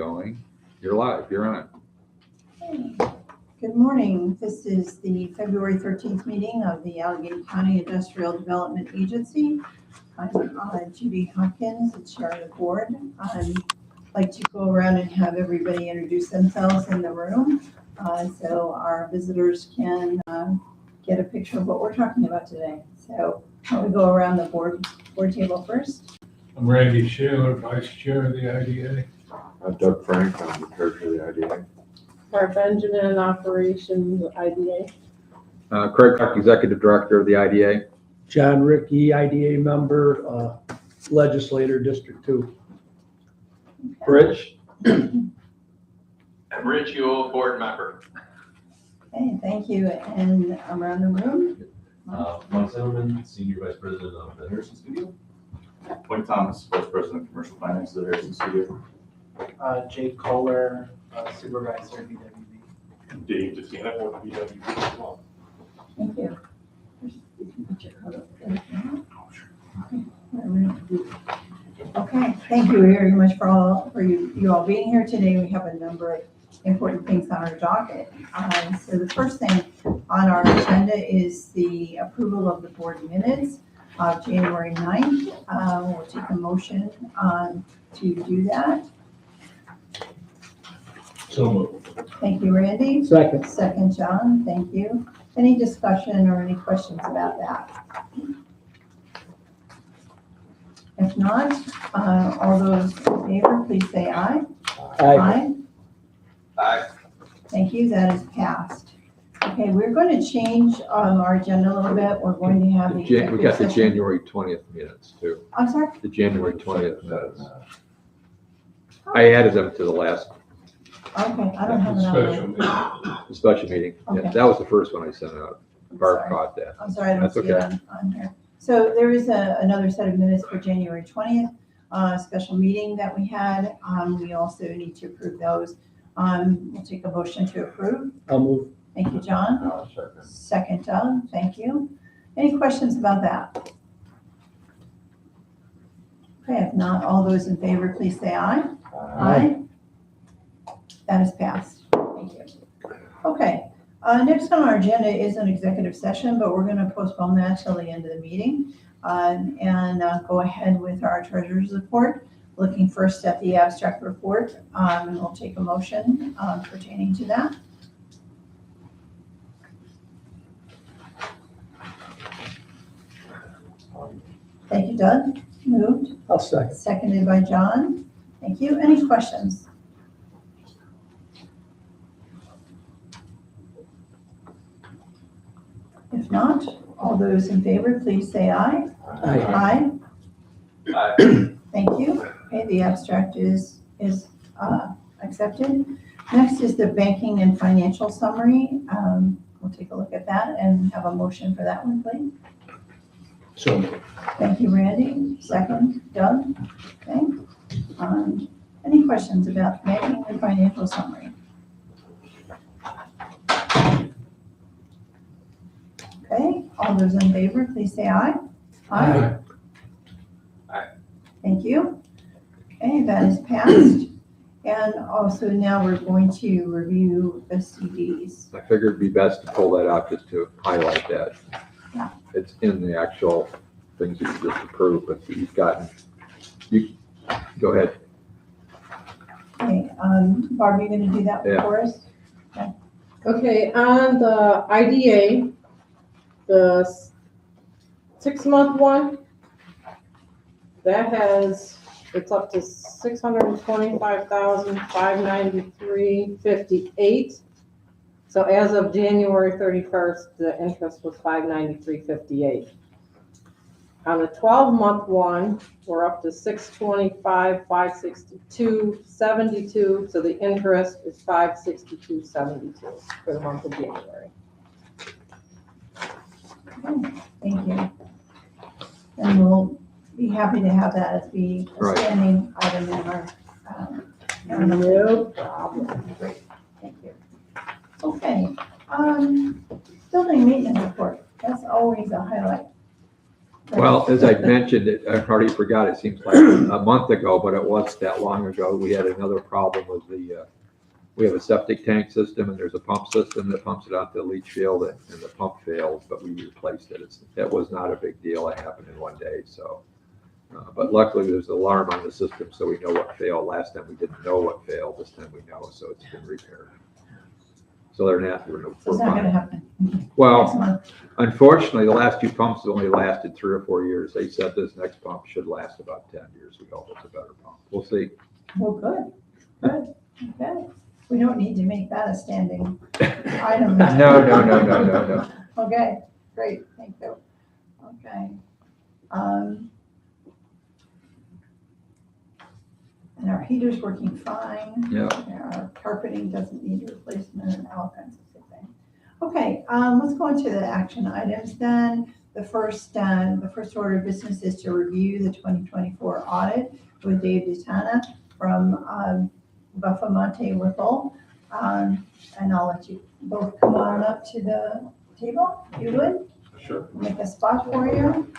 Going. You're live. You're on. Hey, good morning. This is the February 13th meeting of the Allegheny County Industrial Development Agency. I'm Judy Hopkins, the chair of the board. I'd like to go around and have everybody introduce themselves in the room so our visitors can get a picture of what we're talking about today. So we go around the board table first. I'm Randy Shaler, Vice Chair of the IDA. I'm Doug Frank, I'm the treasurer of the IDA. Mark Benjamin, Operations IDA. Craig Clark, Executive Director of the IDA. John Rickey, IDA member, legislator, District 2. Rich. I'm Rich Ewell, board member. Okay, thank you. And around the room, Mike Zimmerman, Senior Vice President of the Harrison Studio. Mike Thomas, Vice President of Commercial Finance at the Harrison Studio. Jake Kohler, Supervisor at BWB. Dave Justina, BWB as well. thank you. Okay, thank you very much for you all being here today. We have a number of important things on our docket. So the first thing on our agenda is the approval of the board minutes of January 9th. We'll take a motion to do that. So moved. Thank you, Randy. Second. Second, John, thank you. Any discussion or any questions about that? If not, all those in favor, please say aye. Aye. Aye. Thank you, that is passed. Okay, we're going to change our agenda a little bit. We're going to have the We got the executive session. January 20th minutes too. I'm sorry? The January 20th minutes. I added them to the last Okay, I don't have it on there. special meeting. Yeah, Okay. that was the first one I sent out. I'm Barb sorry. caught that. I'm sorry, I don't That's see it on here. So there is another set of minutes for January 20th, special meeting that we had. We also need to approve those. We'll take a motion to approve. I'll move. Thank you, John. No, second. Second, Doug, thank you. Any questions about that? Okay, if not, all those in favor, please say aye. Aye. That is passed. Thank you. Okay, next on our agenda is an executive session, but we're going to postpone that till the end of the meeting and go ahead with our treasurer's report. Looking first at the abstract report, and we'll take a motion pertaining to that. Thank you, Doug. Moved. I'll second. Seconded by John. Thank you. Any questions? If not, all those in favor, please say aye. Aye. Aye. Aye. Thank you. Okay, the abstract is accepted. Next is the banking and financial summary. We'll take a look at that and have a motion for that one, please. So moved. Thank you, Randy. Second, Doug. Okay. Any questions about banking and financial summary? Okay, all those in favor, please say aye. Aye. Aye. Thank you. Okay, that is passed. And also now we're going to review the CDs. I figured it'd be best to pull that out just to highlight that. Yeah. It's in the actual things that you just approved, but you've gotten, go ahead. Okay, Barb, you gonna do that Yeah. for us? Okay, on the IDA, the 6-month one, it's up to $625,593.58. So as of January 31st, the interest was $593.58. On the 12-month one, we're up to $625,562.72. So the interest is $562.72 for the month of January. Okay, thank you. And we'll be happy to have that as the Right. standing item in our, No problem. Great, thank you. Okay, building maintenance report, that's always a highlight. Well, as I mentioned, I already forgot, it seems like a month ago, but it wasn't that long ago. We had another problem with we have a septic tank system and there's a pump system that pumps it out to the leach field and the pump failed, but we replaced it. That was not a big deal. It happened in one day, so. But luckily there's an alarm on the system, so we know what failed. Last time we didn't know what failed, this time we know, so it's been repaired. So they're not, we're So it's not gonna fine. happen next Well, month. unfortunately, the last two pumps only lasted 3 or 4 years. They said this next pump should last about 10 years. We hope it's a better pump. We'll see. Well, good, okay. We don't need to make that a standing item. No. Okay, great, thank you. Okay. And our heater's working fine. Yeah. Our carpeting doesn't need replacement and all kinds of good things. Okay, let's go into the action items then. The first order of business is to review the 2024 audit with Dave DeTana from Buffamonte Whipple. And I'll let you both come on up to the table, if you would. Sure. Make a spot for you.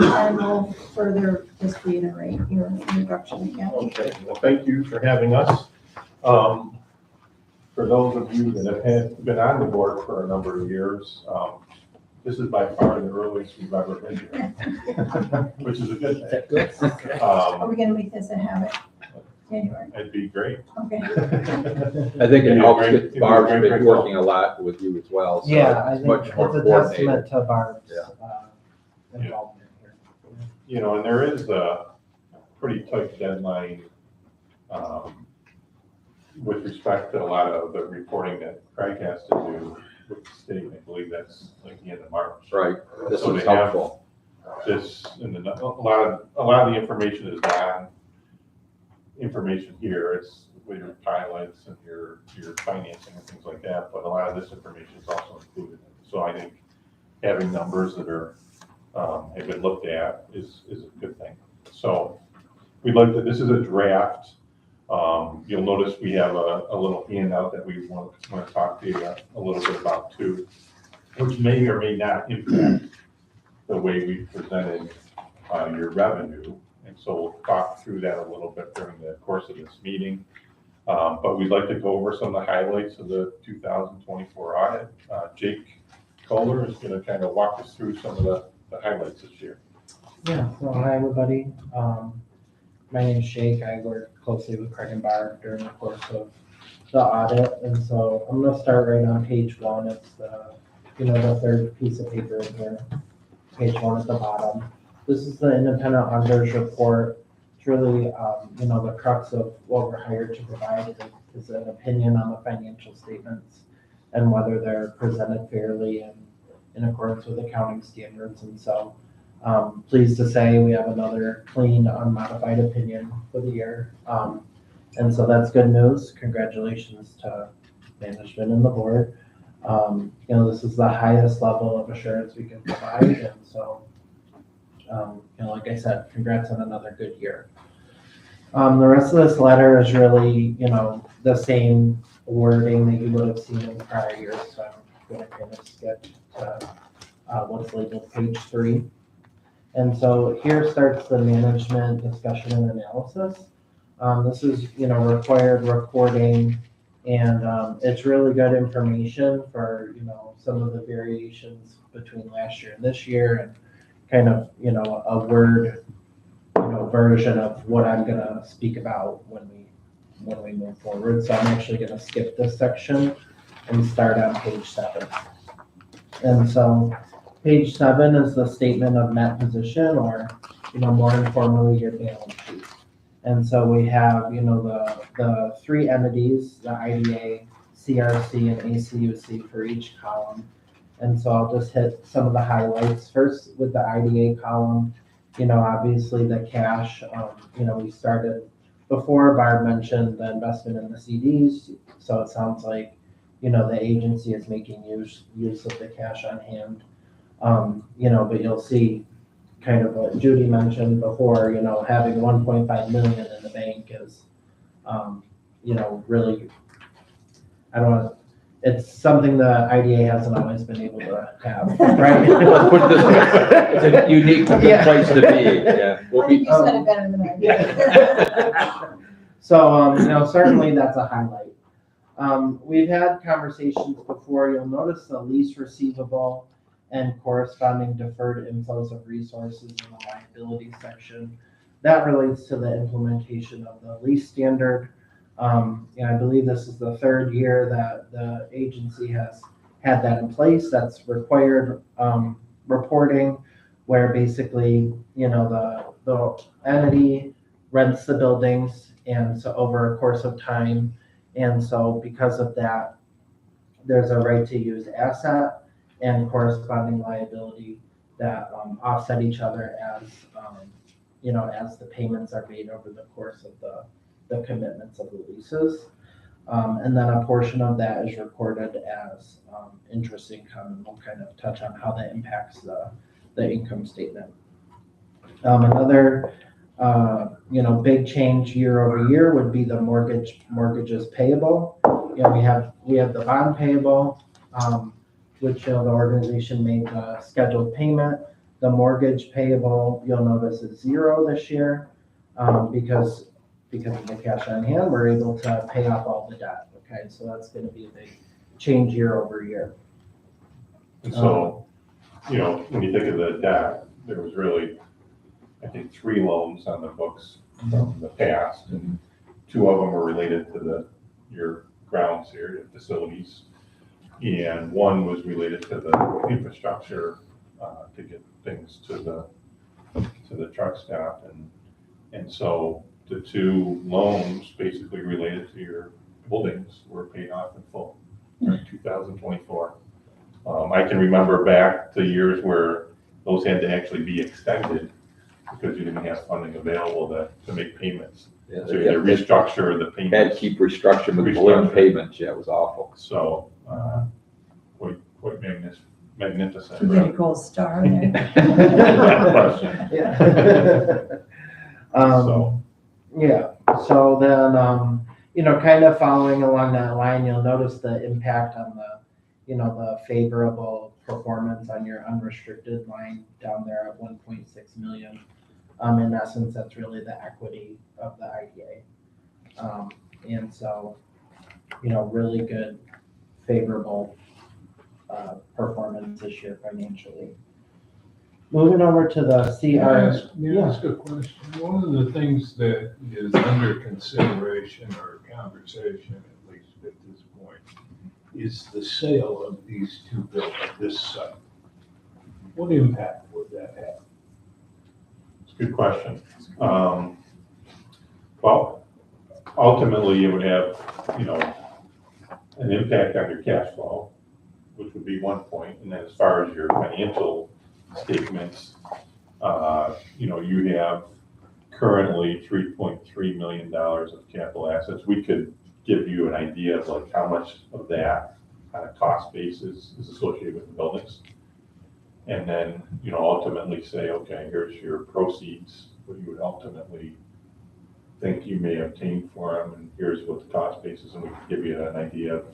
And we'll further just reiterate your introduction again. Okay, well, thank you for having us. For those of you that have been on the board for a number of years, this is by far the earliest we've ever been here, which is a good thing. Are we gonna make this a habit? January, It'd be great. okay. I think it helps that Barb's been working a lot with you as well. So Yeah, I it's think much it's more a coordinated. testament to Barb's Yeah. involvement here. You know, and there is a pretty tight deadline with respect to a lot of the reporting that Craig has to do with the state. I believe that's like the end of March. Right, this So is they have helpful. This, and a lot of the information is non-information here. It's with your highlights and your financing and things like that, but a lot of this information is also included. So I think having numbers that are, have been looked at is a good thing. So we'd like to, this is a draft. You'll notice we have a little handout that we want to talk to you a little bit about too, which may or may not impact the way we presented your revenue. And so we'll talk through that a little bit during the course of this meeting. But we'd like to go over some of the highlights of the 2024 audit. Jake Kohler is going to kind of walk us through some of the highlights this year. Yeah, so hi, everybody. My name is Jake. I work closely with Craig and Barb during the course of the audit. And so I'm gonna start right on page 1. It's the third piece of paper in here. Page 1 at the bottom. This is the independent auditor's report. It's really, the crux of what we're hired to provide is an opinion on the financial statements and whether they're presented fairly and in accordance with accounting standards. And so pleased to say we have another clean, unmodified opinion for the year. And so that's good news. Congratulations to management and the board. This is the highest level of assurance we can provide. And so, like I said, congrats on another good year. The rest of this letter is really, the same wording that you would have seen in prior years. So I'm going to kind of skip to what's labeled page 3. And so here starts the management discussion and analysis. This is, required reporting, and it's really good information for, some of the variations between last year and this year, and kind of, a word, version of what I'm gonna speak about when we move forward. So I'm actually gonna skip this section and start on page 7. And so page 7 is the statement of net position, or, more informally, your balance sheet. And so we have, the 3 entities, the IDA, CRC, and ACUC for each column. And so I'll just hit some of the highlights. First, with the IDA column, obviously the cash, we started before. Barb mentioned the investment in the CDs. So it sounds like, the agency is making use of the cash on hand. But you'll see kind of what Judy mentioned before, having 1.5 million in the bank is, really, I don't know, it's something the IDA hasn't always been able to have, right? Let's put it this way, it's a unique Yeah. place to be, yeah. I think you said it better than I did. Yeah. So, certainly that's a highlight. We've had conversations before. You'll notice the lease receivable and corresponding deferred inflows of resources in the liability section. That relates to the implementation of the lease standard. I believe this is the third year that the agency has had that in place. That's required reporting, where basically, the entity rents the buildings, and so over a course of time. And so because of that, there's a right to use asset and corresponding liability that offset each other as, as the payments are made over the course of the commitments of the leases. And then a portion of that is recorded as interest income, and we'll kind of touch on how that impacts the income statement. Another big change year over year would be the mortgages payable. We have the bond payable, which the organization made a scheduled payment. The mortgage payable, you'll notice, is zero this year because of the cash on hand. We're able to pay off all the debt. Okay, so that's going to be a big change year over year. And so, when you think of the debt, there was really, I think, 3 loans on the books from the past, and 2 of them were related to your grounds here, your facilities, and 1 was related to the infrastructure to get things to the truck stop, and so the 2 loans basically related to your buildings were paid off in full during 2024. I can remember back to years where those had to actually be extended because you didn't have funding available to make payments. Yeah, So you had to restructure the had to payments. keep restructuring with balloon payments, yeah, it was awful. So, quite magnificent. You get a gold star there. Without question. Yeah. So, Yeah, so then, kind of following along that line, you'll notice the impact on the favorable performance on your unrestricted line down there at 1.6 million. In essence, that's really the equity of the IDA. And so, really good, favorable performance this year financially. Moving over to the CR. May I ask a question? One of the things that is under consideration or conversation, at least at this point, is the sale of these 2 buildings, this site. What impact would that have? it's a good question. Well, ultimately, it would have, an impact on your cash flow, which would be one point. And then as far as your financial statements, you have currently $3.3 million of capital assets. We could give you an idea of like how much of that on a cost basis is associated with the buildings. And then, ultimately say, okay, here's your proceeds, what you would ultimately think you may obtain for them, and here's what the cost basis, and we could give you an idea of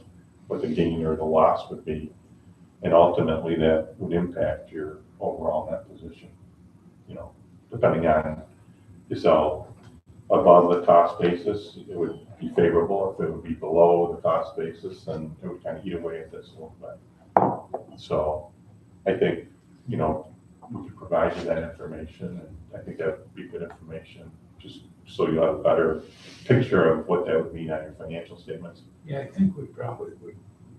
what the gain or the loss would be. And ultimately that would impact your overall net position, depending on if you sell above the cost basis, it would be favorable. If it would be below the cost basis, then it would kind of eat away at this a little bit. So I think, we could provide you that information, and I think that would be good information, just so you have a better picture of what that would mean on your financial statements. Yeah, I think we probably would.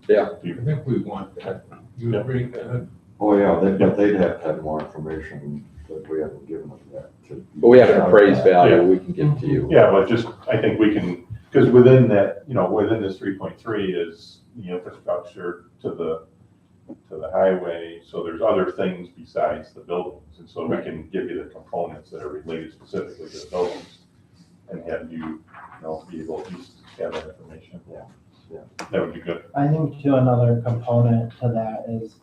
Yeah. I think we want that. You agree, Ed? Oh, yeah, they'd have to have more information that we haven't given them yet. But we have an appraised value we can give to you. Yeah, but just, I think we can, because within that, within this 3.3 is the infrastructure to the highway, so there's other things besides the buildings, and so we can give you the components that are related specifically to the buildings, and have you, be able to just have that information. Yeah. That would be good. I think too, another component to that is,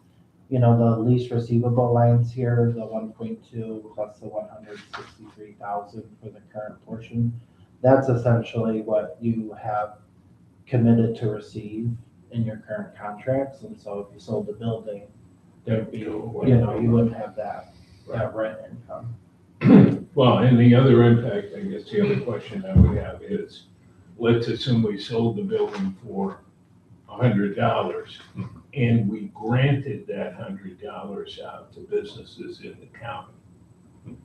the lease receivable lines here, the 1.2 plus the 163,000 for the current portion. That's essentially what you have committed to receive in your current contracts, and so if you sold the building, there'd be, you wouldn't have that rent income. Well, and the other impact, I guess the other question I would have is, let's assume we sold the building for $100 and we granted that $100 out to businesses in the county.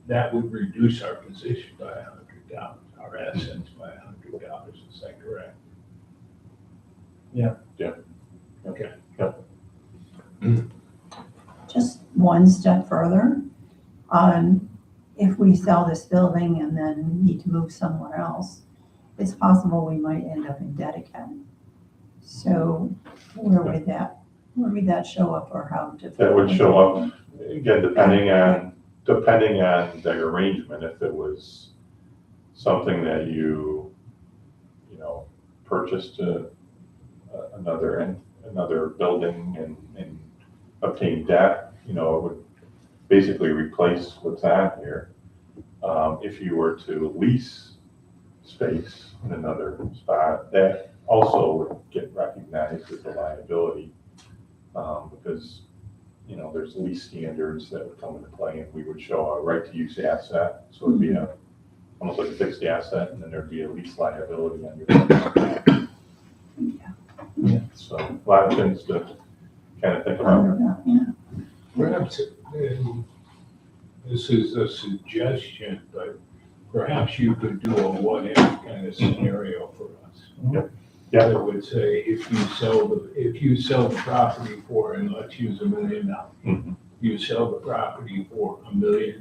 That would reduce our position by $100, our assets by $100, is that correct? Yeah. Yeah. Okay. Just one step further, if we sell this building and then need to move somewhere else, it's possible we might end up in debt again. So where would that show up, or how to? That would show up, again, depending on the arrangement. If it was something that you purchased another building and obtained debt, it would basically replace what's on here. If you were to lease space in another spot, that also would get recognized as a liability, because there's lease standards that would come into play, and we would show a right to use asset, so it'd be almost like a fixed asset, and then there'd be a lease liability on your. Yeah. So a lot of things to kind of think about. Yeah. Perhaps, this is a suggestion, but perhaps you could do a what-if kind of scenario for us. Yep. Yeah. That would say, if you sell the property for, and let's use $1 million, Mhm. you sell the property for $1 million.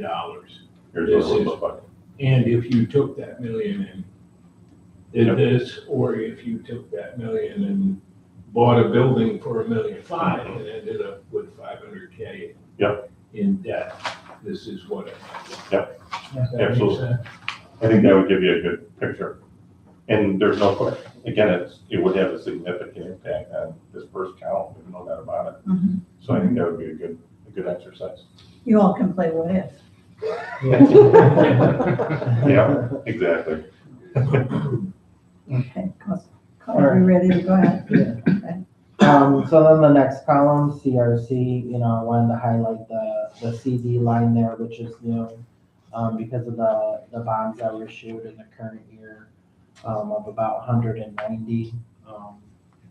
Here's what it would look like. And if you took that million and did this, or if you took that million and bought a building for $1.5 million and ended up with $500K Yep. in debt, this is what it might look like. Does that make Absolutely. sense? I think that would give you a good picture. And there's no question, again, it would have a significant impact on this first count, there's no doubt about it. Mhm. So I think that would be a good exercise. You all can play what if. Yeah, exactly. Okay, are you ready to go ahead? Okay. So then the next column, CRC, I wanted to highlight the CD line there, which is new, because of the bonds that were issued in the current year, of about 190.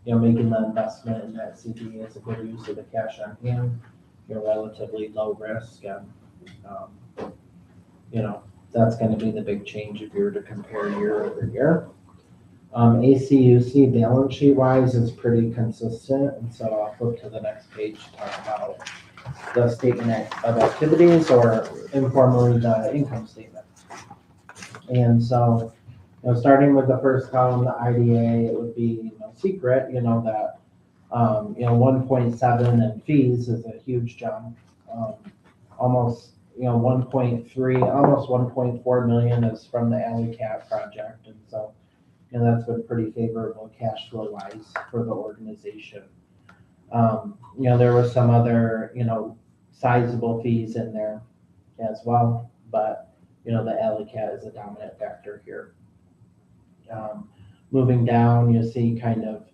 Making the investment in that CD is a good use of the cash on hand, relatively low risk, and, that's gonna be the big change if you were to compare year over year. ACUC balance sheet wise is pretty consistent, and so I'll flip to the next page to talk about the statement of activities, or informally the income statement. And so, starting with the first column, the IDA, it would be no secret, that 1.7 in fees is a huge jump. Almost 1.3, almost 1.4 million is from the Alley Cat project, and so that's been pretty favorable cash flow wise for the organization. There were some other, sizable fees in there as well, but, the Alley Cat is a dominant factor here. Moving down, you see kind of,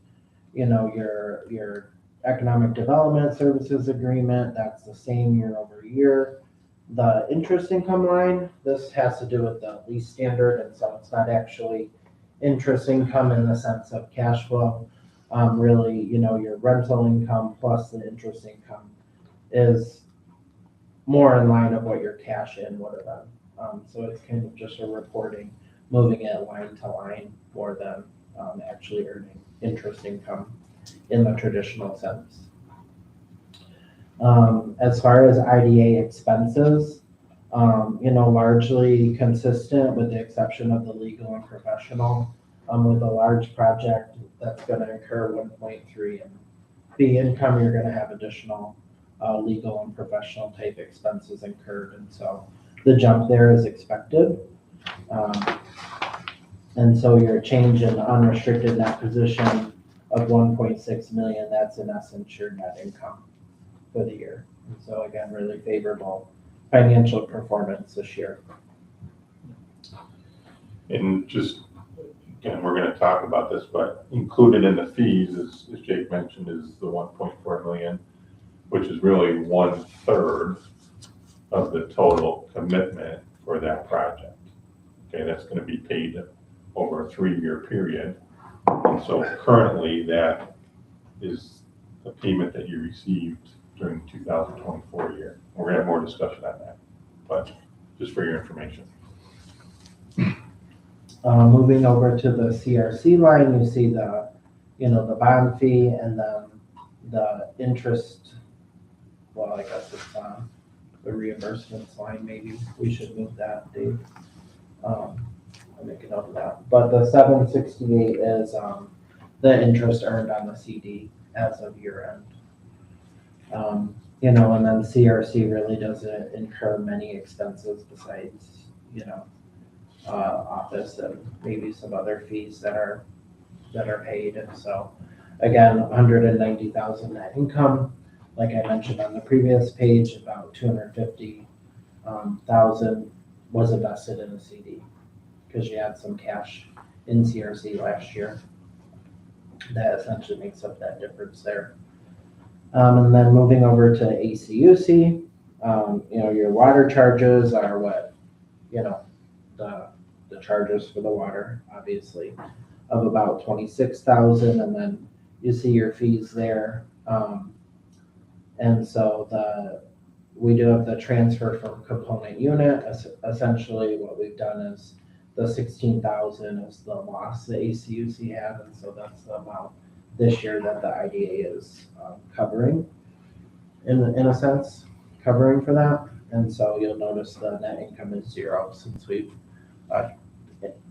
your economic development services agreement, that's the same year over year. The interest income line, this has to do with the lease standard, and so it's not actually interest income in the sense of cash flow. Really, your rental income plus the interest income is more in line of what your cash in would have been. So it's kind of just a reporting, moving it line to line more than actually earning interest income in the traditional sense. As far as IDA expenses, largely consistent with the exception of the legal and professional, with a large project that's going to incur 1.3 in fee income, you're going to have additional legal and professional type expenses incurred, and so the jump there is expected. And so your change in unrestricted net position of 1.6 million, that's in essence your net income for the year. And so again, really favorable financial performance this year. And just again, we're gonna talk about this, but included in the fees, as Jake mentioned, is the 1.4 million, which is really 1/3 of the total commitment for that project. Okay, that's gonna be paid over a 3-year period. And so currently, that is the payment that you received during the 2024 year. We're gonna have more discussion on that, but just for your information. Moving over to the CRC line, you see the, the bond fee and then the interest. Well, I guess it's the reimbursements line, maybe we should move that, Dave. I'll make a note of that. But the 768 is the interest earned on the CD as of year end. And then CRC really doesn't incur many expenses besides, office and maybe some other fees that are paid. And so again, 190,000 net income. Like I mentioned on the previous page, about 250,000 was invested in a CD because you had some cash in CRC last year. That essentially makes up that difference there. And then moving over to ACUC, your water charges are what, the charges for the water, obviously, of about 26,000, and then you see your fees there. And so we do have the transfer from component unit. Essentially, what we've done is the 16,000 is the loss the ACUC had, and so that's the amount this year that the IDA is covering, in a sense, covering for that. And so you'll notice the net income is 0 since we've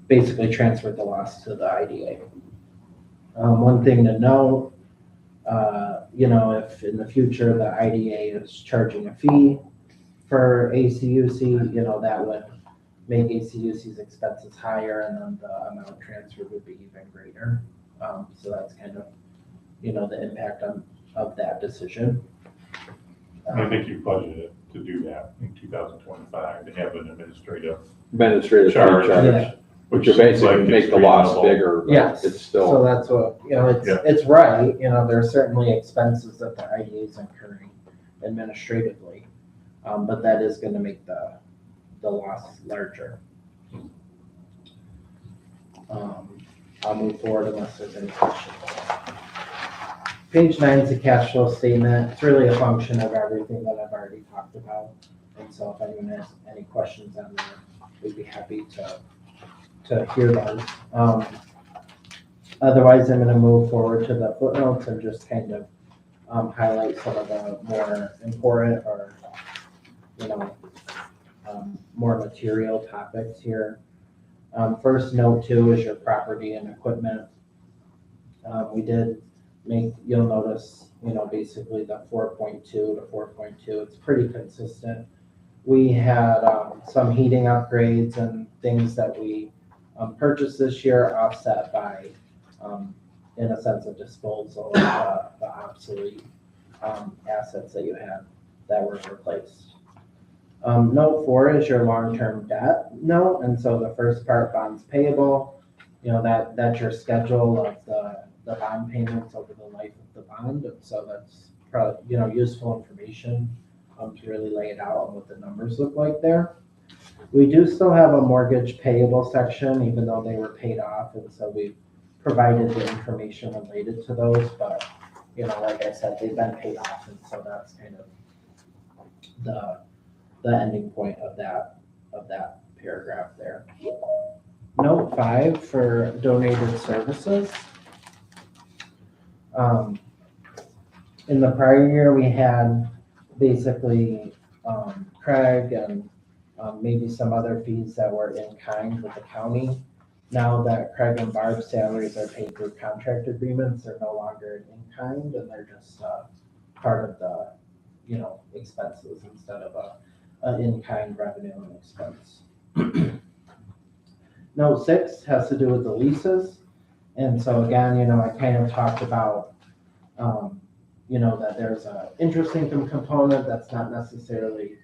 basically transferred the loss to the IDA. One thing to note, if in the future the IDA is charging a fee for ACUC, that would make ACUC's expenses higher, and then the amount transferred would be even greater. So that's kind of, the impact of that decision. I think you budgeted to do that in 2025, to have an administrative Administrative charge, charge, which will seems basically like make it's the loss reasonable. bigger, but Yes. it's So still, that's what, Yeah. it's right, there are certainly expenses that the IDA is incurring administratively, but that is gonna make the loss larger. I'll move forward unless there's any questions. Page 9 is a cash flow statement. It's really a function of everything that I've already talked about. And so if anyone has any questions on that, we'd be happy to hear those. Otherwise, I'm gonna move forward to the footnotes and just kind of highlight some of the more important or, more material topics here. First, note 2 is your property and equipment. We did you'll notice, basically the 4.2 to 4.2, it's pretty consistent. We had some heating upgrades and things that we purchased this year offset by, in a sense, of disposal of the obsolete assets that you had that were replaced. Note 4 is your long-term debt note, and so the first part, bonds payable, that's your schedule of the bond payments over the life of the bond, and so that's probably, useful information to really lay it out on what the numbers look like there. We do still have a mortgage payable section, even though they were paid off, and so we've provided the information related to those, but, like I said, they've been paid off, and so that's kind of the ending point of that paragraph there. Note 5 for donated services. In the prior year, we had basically Craig and maybe some other fees that were in kind with the county. Now that Craig and Barb's salaries are paid through contract agreements, they're no longer in kind, and they're just part of the expenses instead of an in-kind revenue and expense. Note 6 has to do with the leases. And so again, I kind of talked about, that there's an interest income component that's not necessarily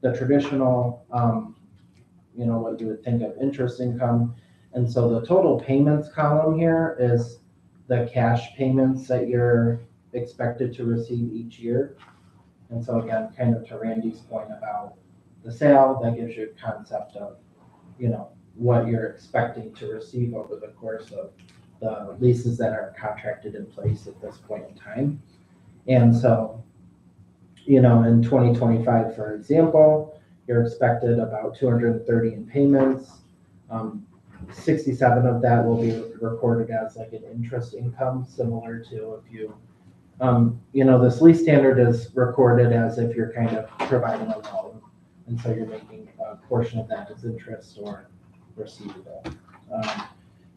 the traditional, what you would think of interest income. And so the total payments column here is the cash payments that you're expected to receive each year. And so again, kind of to Randy's point about the sale, that gives you a concept of, what you're expecting to receive over the course of the leases that are contracted in place at this point in time. And so, in 2025, for example, you're expected about 230 in payments. 67 of that will be recorded as like an interest income, similar to if you, this lease standard is recorded as if you're kind of providing a loan. And so you're making a portion of that as interest or receivable.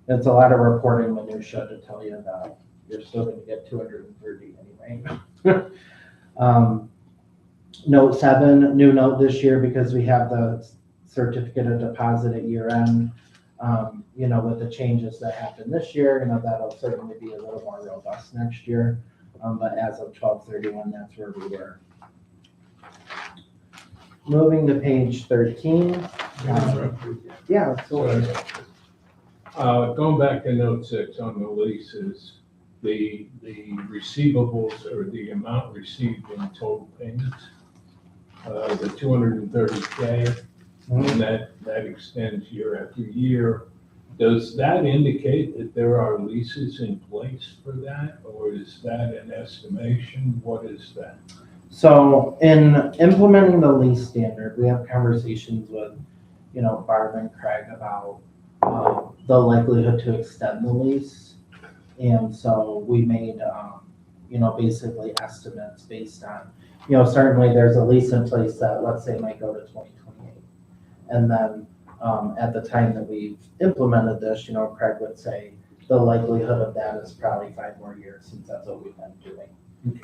It's a lot of reporting minutia to tell you that you're still going to get 230 anyway. Note 7, new note this year because we have the certificate of deposit at year end. With the changes that happened this year, that'll certainly be a little more robust next year. But as of 12/31, that's where we were. Moving to page 13. Yeah, absolutely. Going back to note 6 on the leases, the receivables or the amount received in total payments, the 230K, and that extends year after year. Does that indicate that there are leases in place for that, or is that an estimation? What is that? So in implementing the lease standard, we have conversations with, Barb and Craig about the likelihood to extend the lease. And so we made, basically estimates based on, certainly there's a lease in place that, let's say, might go to 2028. And then at the time that we've implemented this, Craig would say the likelihood of that is probably 5 more years since that's what we've been doing.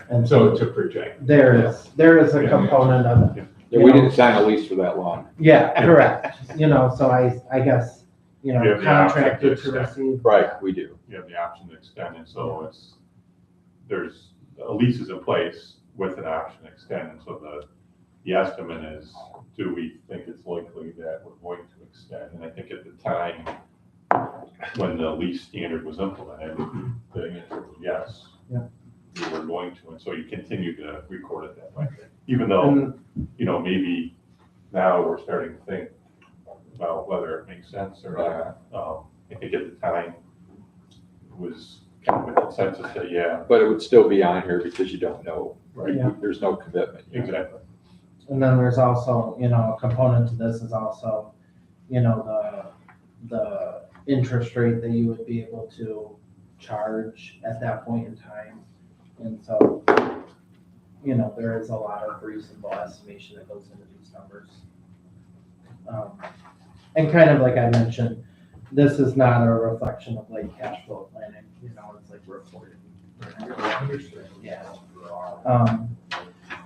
And So it's a project. there is a component of it. Yeah, we didn't sign a lease for that long. Yeah, correct. So I guess, You have the option contracted to to extend. receive. Right, we do. You have the option to extend it, so there's a lease is in place with an option to extend, and so the estimate is, do we think it's likely that we're going to extend? And I think at the time, when the lease standard was implemented, the answer was yes. Yeah. We were going to, and so you continue to record it that way. Even though, maybe now we're starting to think about whether it makes sense or not. I think at the time, it was kind of a consensus that, yeah. But it would still be on here because you don't know. Right. Yeah. There's no commitment. Exactly. And then there's also, a component to this is also, the interest rate that you would be able to charge at that point in time. And so, there is a lot of reasonable estimation that goes into these numbers. And kind of like I mentioned, this is not a reflection of like cash flow planning, it's like reporting. Yeah.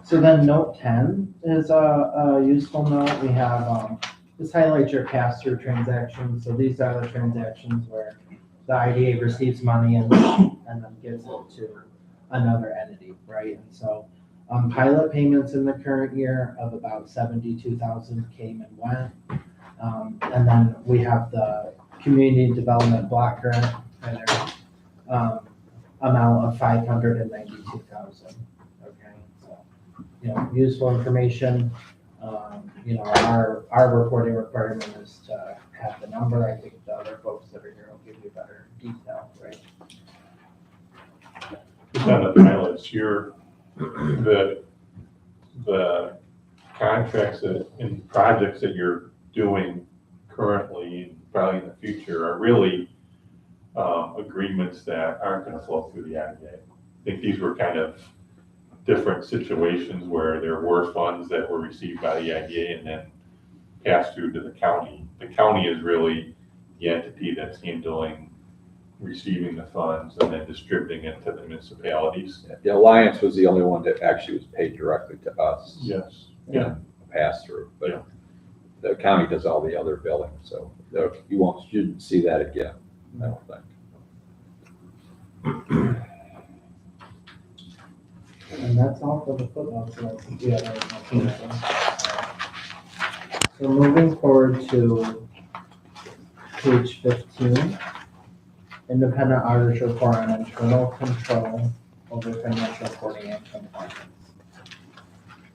So then note 10 is a useful note. We have, this highlights your pass-through transactions. So these are the transactions where the IDA receives money and then gives it to another entity, right? And so pilot payments in the current year of about 72,000 came and went. And then we have the community development block grant amount of 592,000. Okay, so useful information. Our reporting requirement is to have the number. I think the other folks that are here will give you better detail, right? Just on the pilots, the contracts and projects that you're doing currently, and probably in the future, are really agreements that aren't going to flow through the IDA. I think these were kind of different situations where there were funds that were received by the IDA and then passed through to the county. The county is really the entity that's handling receiving the funds and then distributing it to the municipalities. The Alliance was the only one that actually was paid directly to us. Yes. Yeah. Pass through, but the county does all the other billing, so you shouldn't see that again, I don't think. And that's all for the footnotes. So moving forward to page 15, independent auditor's report on internal control over financial reporting and compliance.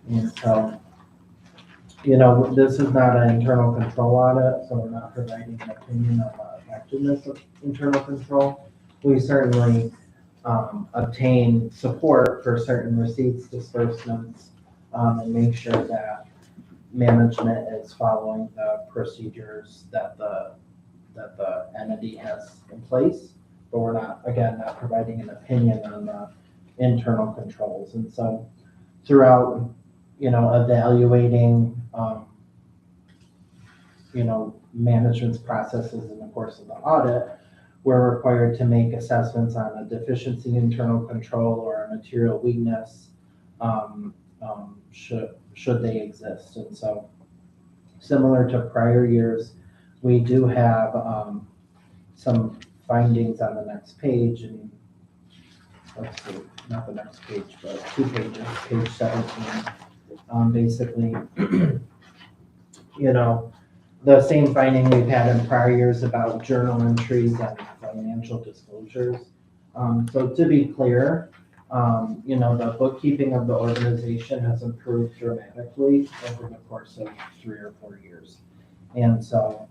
And so, this is not an internal control audit, so we're not providing an opinion on the effectiveness of internal control. We certainly obtain support for certain receipts, disbursements, and make sure that management is following the procedures that the entity has in place. But we're not providing an opinion on the internal controls. And so throughout, evaluating, management's processes in the course of the audit, we're required to make assessments on a deficiency internal control or a material weakness, should they exist. And so similar to prior years, we do have some findings on the next page, and let's see, not the next page, but 2 pages, page 17. Basically, the same finding we've had in prior years about journal entries and financial disclosures. So to be clear, the bookkeeping of the organization has improved dramatically over the course of 3 or 4 years. And so,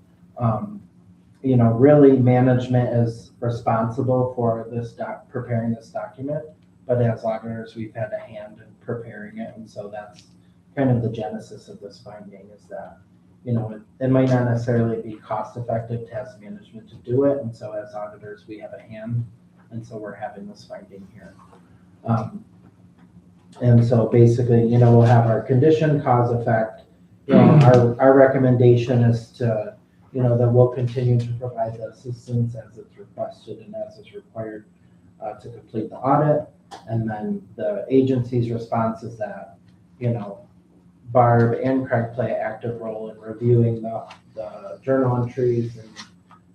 really management is responsible for preparing this document, but as auditors, we've had a hand in preparing it. And so that's kind of the genesis of this finding, is that, it might not necessarily be cost effective to ask management to do it. And so as auditors, we have a hand. And so we're having this finding here. And so basically, we'll have our condition, cause, effect. Our recommendation is to, that we'll continue to provide the assistance as it's requested and as it's required to complete the audit. And then the agency's response is that, Barb and Craig play an active role in reviewing the journal entries and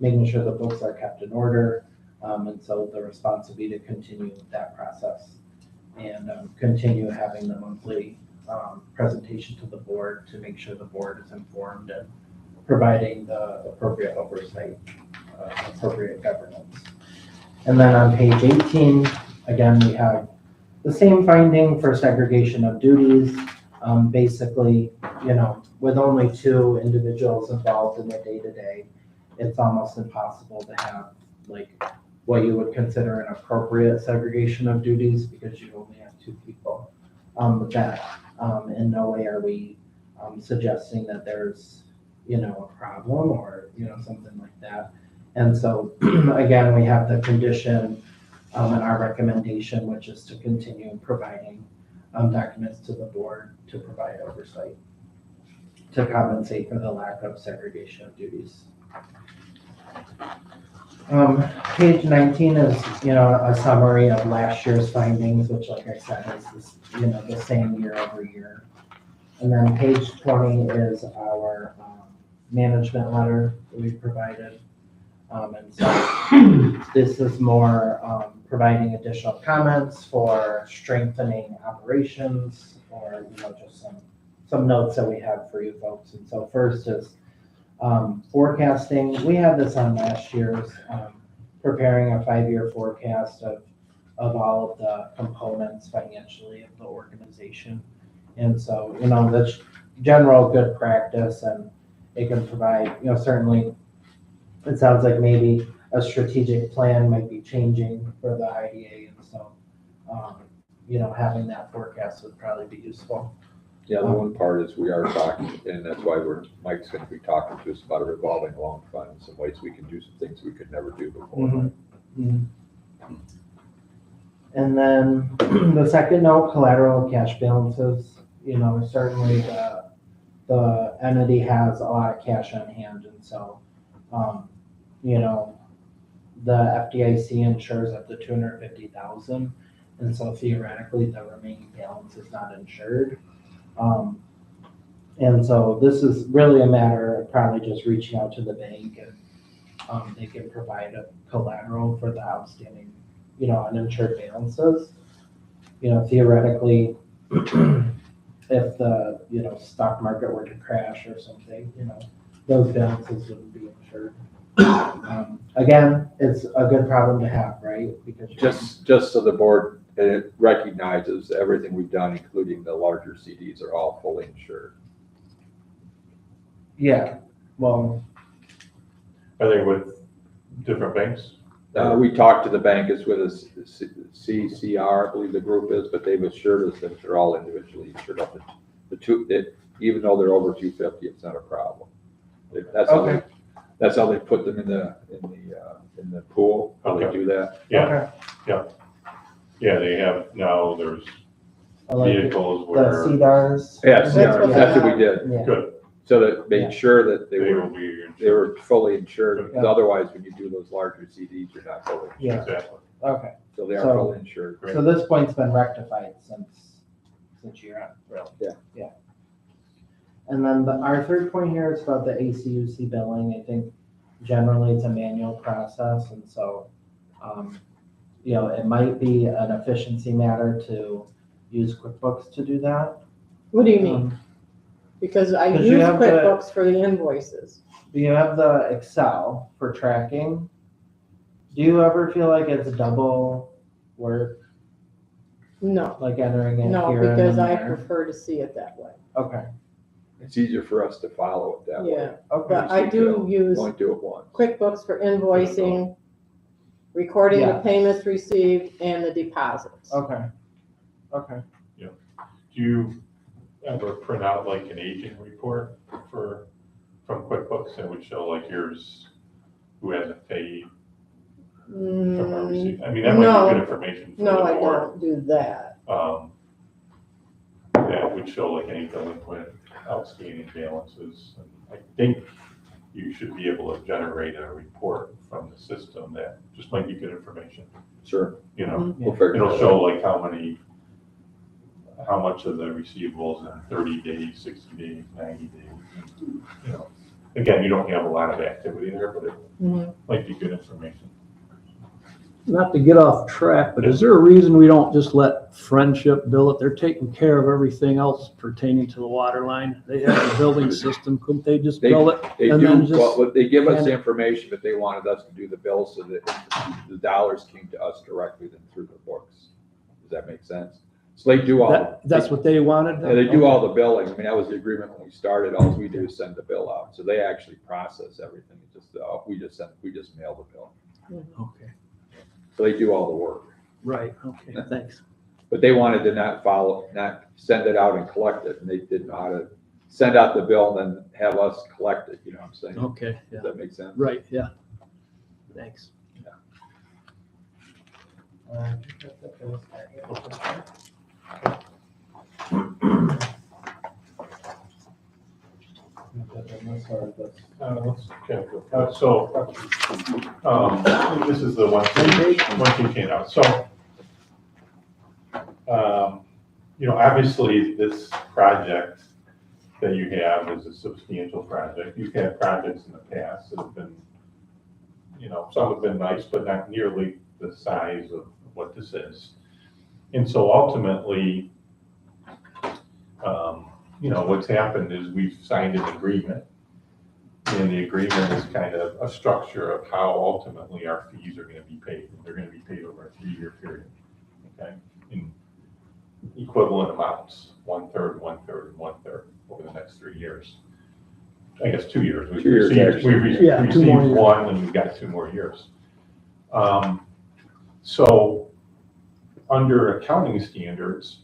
making sure the books are kept in order. And so the response will be to continue that process and continue having the monthly presentation to the board to make sure the board is informed and providing the appropriate oversight, appropriate governance. And then on page 18, again, we have the same finding for segregation of duties. Basically, with only 2 individuals involved in the day-to-day, it's almost impossible to have what you would consider an appropriate segregation of duties, because you only have 2 people. With that, in no way are we suggesting that there's, a problem or, something like that. And so, again, we have the condition and our recommendation, which is to continue providing documents to the board to provide oversight to compensate for the lack of segregation of duties. Page 19 is, a summary of last year's findings, which, like I said, is the same year over year. And then page 20 is our management letter that we provided. And so this is more providing additional comments for strengthening operations, or just some notes that we have for you folks. And so first is forecasting. We had this on last year's, preparing a 5-year forecast of all of the components financially of the organization. And so, that's general good practice, and it can provide, certainly it sounds like maybe a strategic plan might be changing for the IDA. And so, having that forecast would probably be useful. Yeah, the one part is we are talking, and that's why Mike's gonna be talking to us about a revolving loan fund, and some ways we can do some things we could never do before. Mm-hmm. And then the second note, collateral and cash balances. Certainly the entity has a lot of cash on hand, and so, the FDIC insures up to $250,000, and so theoretically the remaining balance is not insured. And so this is really a matter of probably just reaching out to the bank, and they can provide a collateral for the outstanding, uninsured balances. Theoretically, if the, stock market were to crash or something, those balances wouldn't be insured. Again, it's a good problem to have, right? Because Just so the board recognizes everything we've done, including the larger CDs, are all fully insured. yeah, well, Are they with different banks? We talked to the bank, it's with a CCR, I believe the group is, but they've assured us that they're all individually insured up to the two, that even though they're over 250, it's not a problem. That's how Okay. that's how they put them in the pool, how they do that. Yeah, okay. yeah, they have, now there's I like it. vehicles The where CDRs. Yes, That's what that's what they we did. Yeah, good, So that made Yeah. sure that they will be they insured. were fully insured, because Yeah. otherwise, when you do those larger CDs, you're not fully insured. yeah, Exactly. okay. So they are So- fully insured. Great. So this point's been rectified since you're on, really? Yeah. Yeah. And then our third point here is about the ACUC billing. I think generally it's a manual process, and so, it might be an efficiency matter to use QuickBooks to do that. What do you mean? Because I 'Cause use you have the- QuickBooks for the invoices. Do you have the Excel for tracking? Do you ever feel like it's double work, No, like entering in no, here and because then I there? prefer to see it that way. Okay, It's easier for us to follow it that way. Yeah, okay, but I do use Only do it once. QuickBooks for invoicing, recording the Yeah. payments received and the deposits. okay. Do you ever print out like an aging report from QuickBooks that would show like yours, who hasn't paid from our receipt? I mean, that might No. be good information for the No, I board. don't do that. That would show like any delinquent outstanding balances. And I think you should be able to generate a report from the system that just might be good information, Sure, you know? we'll figure It'll it out. show like how much of the receivables in 30 days, 60 days, 90 days, you know. Again, you don't have a lot of activity there, but it Mhm. might be good information. Not to get off track, but is there a reason we don't just let Friendship bill it? They're taking care of everything else pertaining to the water line. They have a building system. Couldn't they just bill it? They and do, then just well, they give us hand the it- information, but they wanted us to do the bill so that the dollars came to us directly than through the books. Does that make sense? So they do all. That's what they wanted? Yeah, they do all the billing. I mean, that was the agreement when we started. All we do is send the bill out. So they actually process everything. It's just, we just mail the bill. Okay, So they do all the work. right, okay, thanks. But they wanted to not send it out and collect it. And they didn't know how to send out the bill and then have us collect it. You know what I'm saying? Okay, yeah, Does that make sense? right, yeah. Thanks. So, this is the one thing came out. So, obviously, this project that you have is a substantial project. You've had projects in the past that have been, some have been nice, but not nearly the size of what this is. And so ultimately, what's happened is we've signed an agreement. And the agreement is kind of a structure of how ultimately our fees are gonna be paid. They're gonna be paid over a 3-year period, okay? In equivalent amounts, 1/3, 1/3, and 1/3 over the next 3 years. I guess 2 years. 2 years, actually. Yeah, 2 more received years. one and we've got 2 more years. So under accounting standards,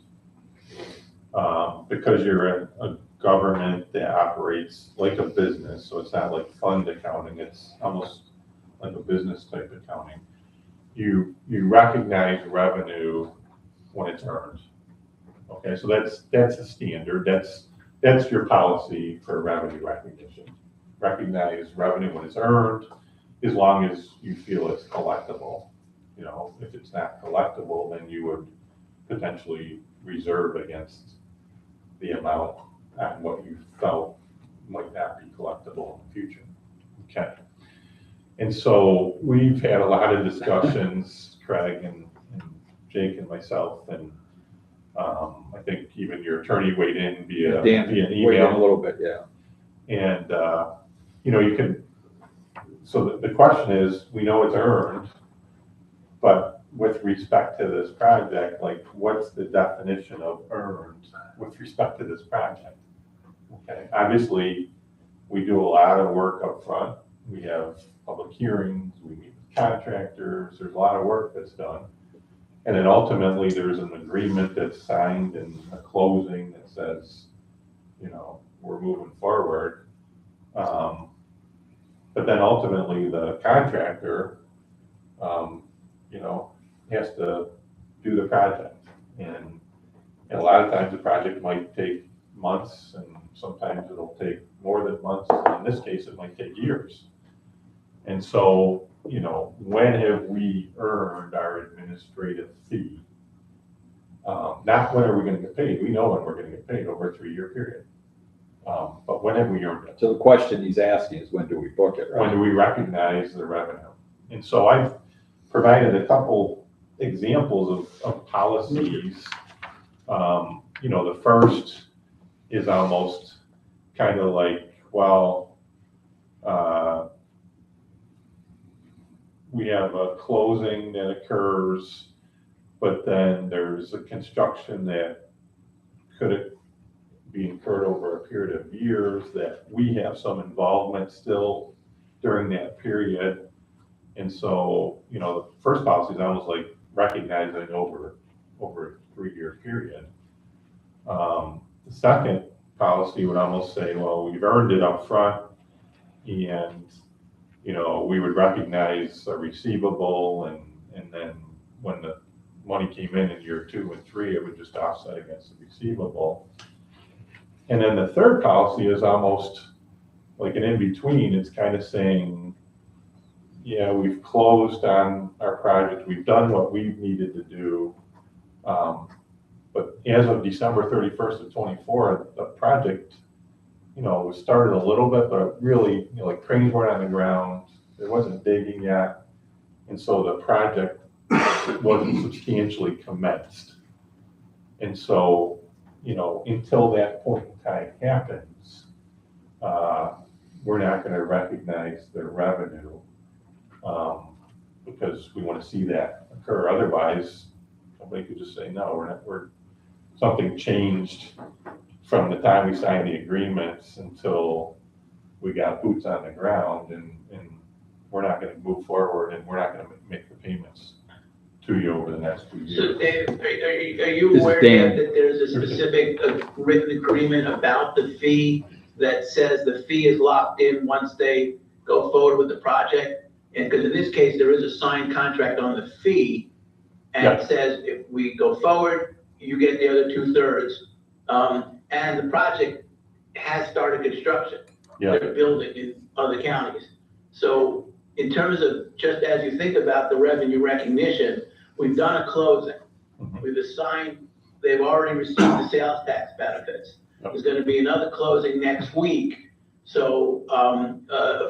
because you're a government that operates like a business, so it's not like fund accounting, it's almost like a business type accounting. You recognize revenue when it's earned. Okay, so that's the standard, that's your policy for revenue recognition. Recognize revenue when it's earned, as long as you feel it's collectible. If it's not collectible, then you would potentially reserve against the amount and what you felt might not be collectible in the future. Okay. And so we've had a lot of discussions, Craig and Jake and myself, and I think even your attorney weighed in via Dan, email. wait in a little bit, yeah. And, you can, so the question is, we know it's earned, but with respect to this project, like, what's the definition of earned with respect to this project? Okay, obviously, we do a lot of work up front. We have public hearings, we meet with contractors, there's a lot of work that's done. And then ultimately, there's an agreement that's signed and a closing that says, you know, we're moving forward. But then ultimately, the contractor, you know, has to do the project. And a lot of times, the project might take months, and sometimes it'll take more than months. In this case, it might take years. And so, you know, when have we earned our administrative fee? Not when are we gonna get paid, we know when we're gonna get paid over a 3-year period. But when have we earned it? So the question he's asking is, when do we book it, When right? do we recognize the revenue? And so I've provided a couple examples of policies. You know, the first is almost kind of like, well, we have a closing that occurs, but then there's a construction that could be incurred over a period of years that we have some involvement still during that period. And so, you know, the first policy is almost like recognizing over a 3-year period. The second policy would almost say, well, we've earned it up front, and, you know, we would recognize a receivable, and then when the money came in year 2 and 3, it would just offset against the receivable. And then the third policy is almost like an in-between. It's kind of saying, yeah, we've closed on our project, we've done what we needed to do. But as of December 31st of 24, the project, you know, was started a little bit, but really, you know, like cranes weren't on the ground, there wasn't digging yet. And so the project wasn't substantially commenced. And so, you know, until that point in time happens, we're not going to recognize the revenue, because we want to see that occur. Otherwise, somebody could just say, no, something changed from the time we signed the agreements until we got boots on the ground, and we're not going to move forward, and we're not going to make the payments to you over the next 2 years. So Dave, are you This is aware Dan. that there's a specific written agreement about the fee that says the fee is locked in once they go forward with the project? And because in this case, there is a signed contract on the fee, and it says if we go forward, you get the other 2/3. And the project has started construction. Yeah. They're building in other counties. So in terms of, just as you think about the revenue recognition, we've done a closing. We've assigned, they've already received the sales tax benefits. There's going to be another closing next week. So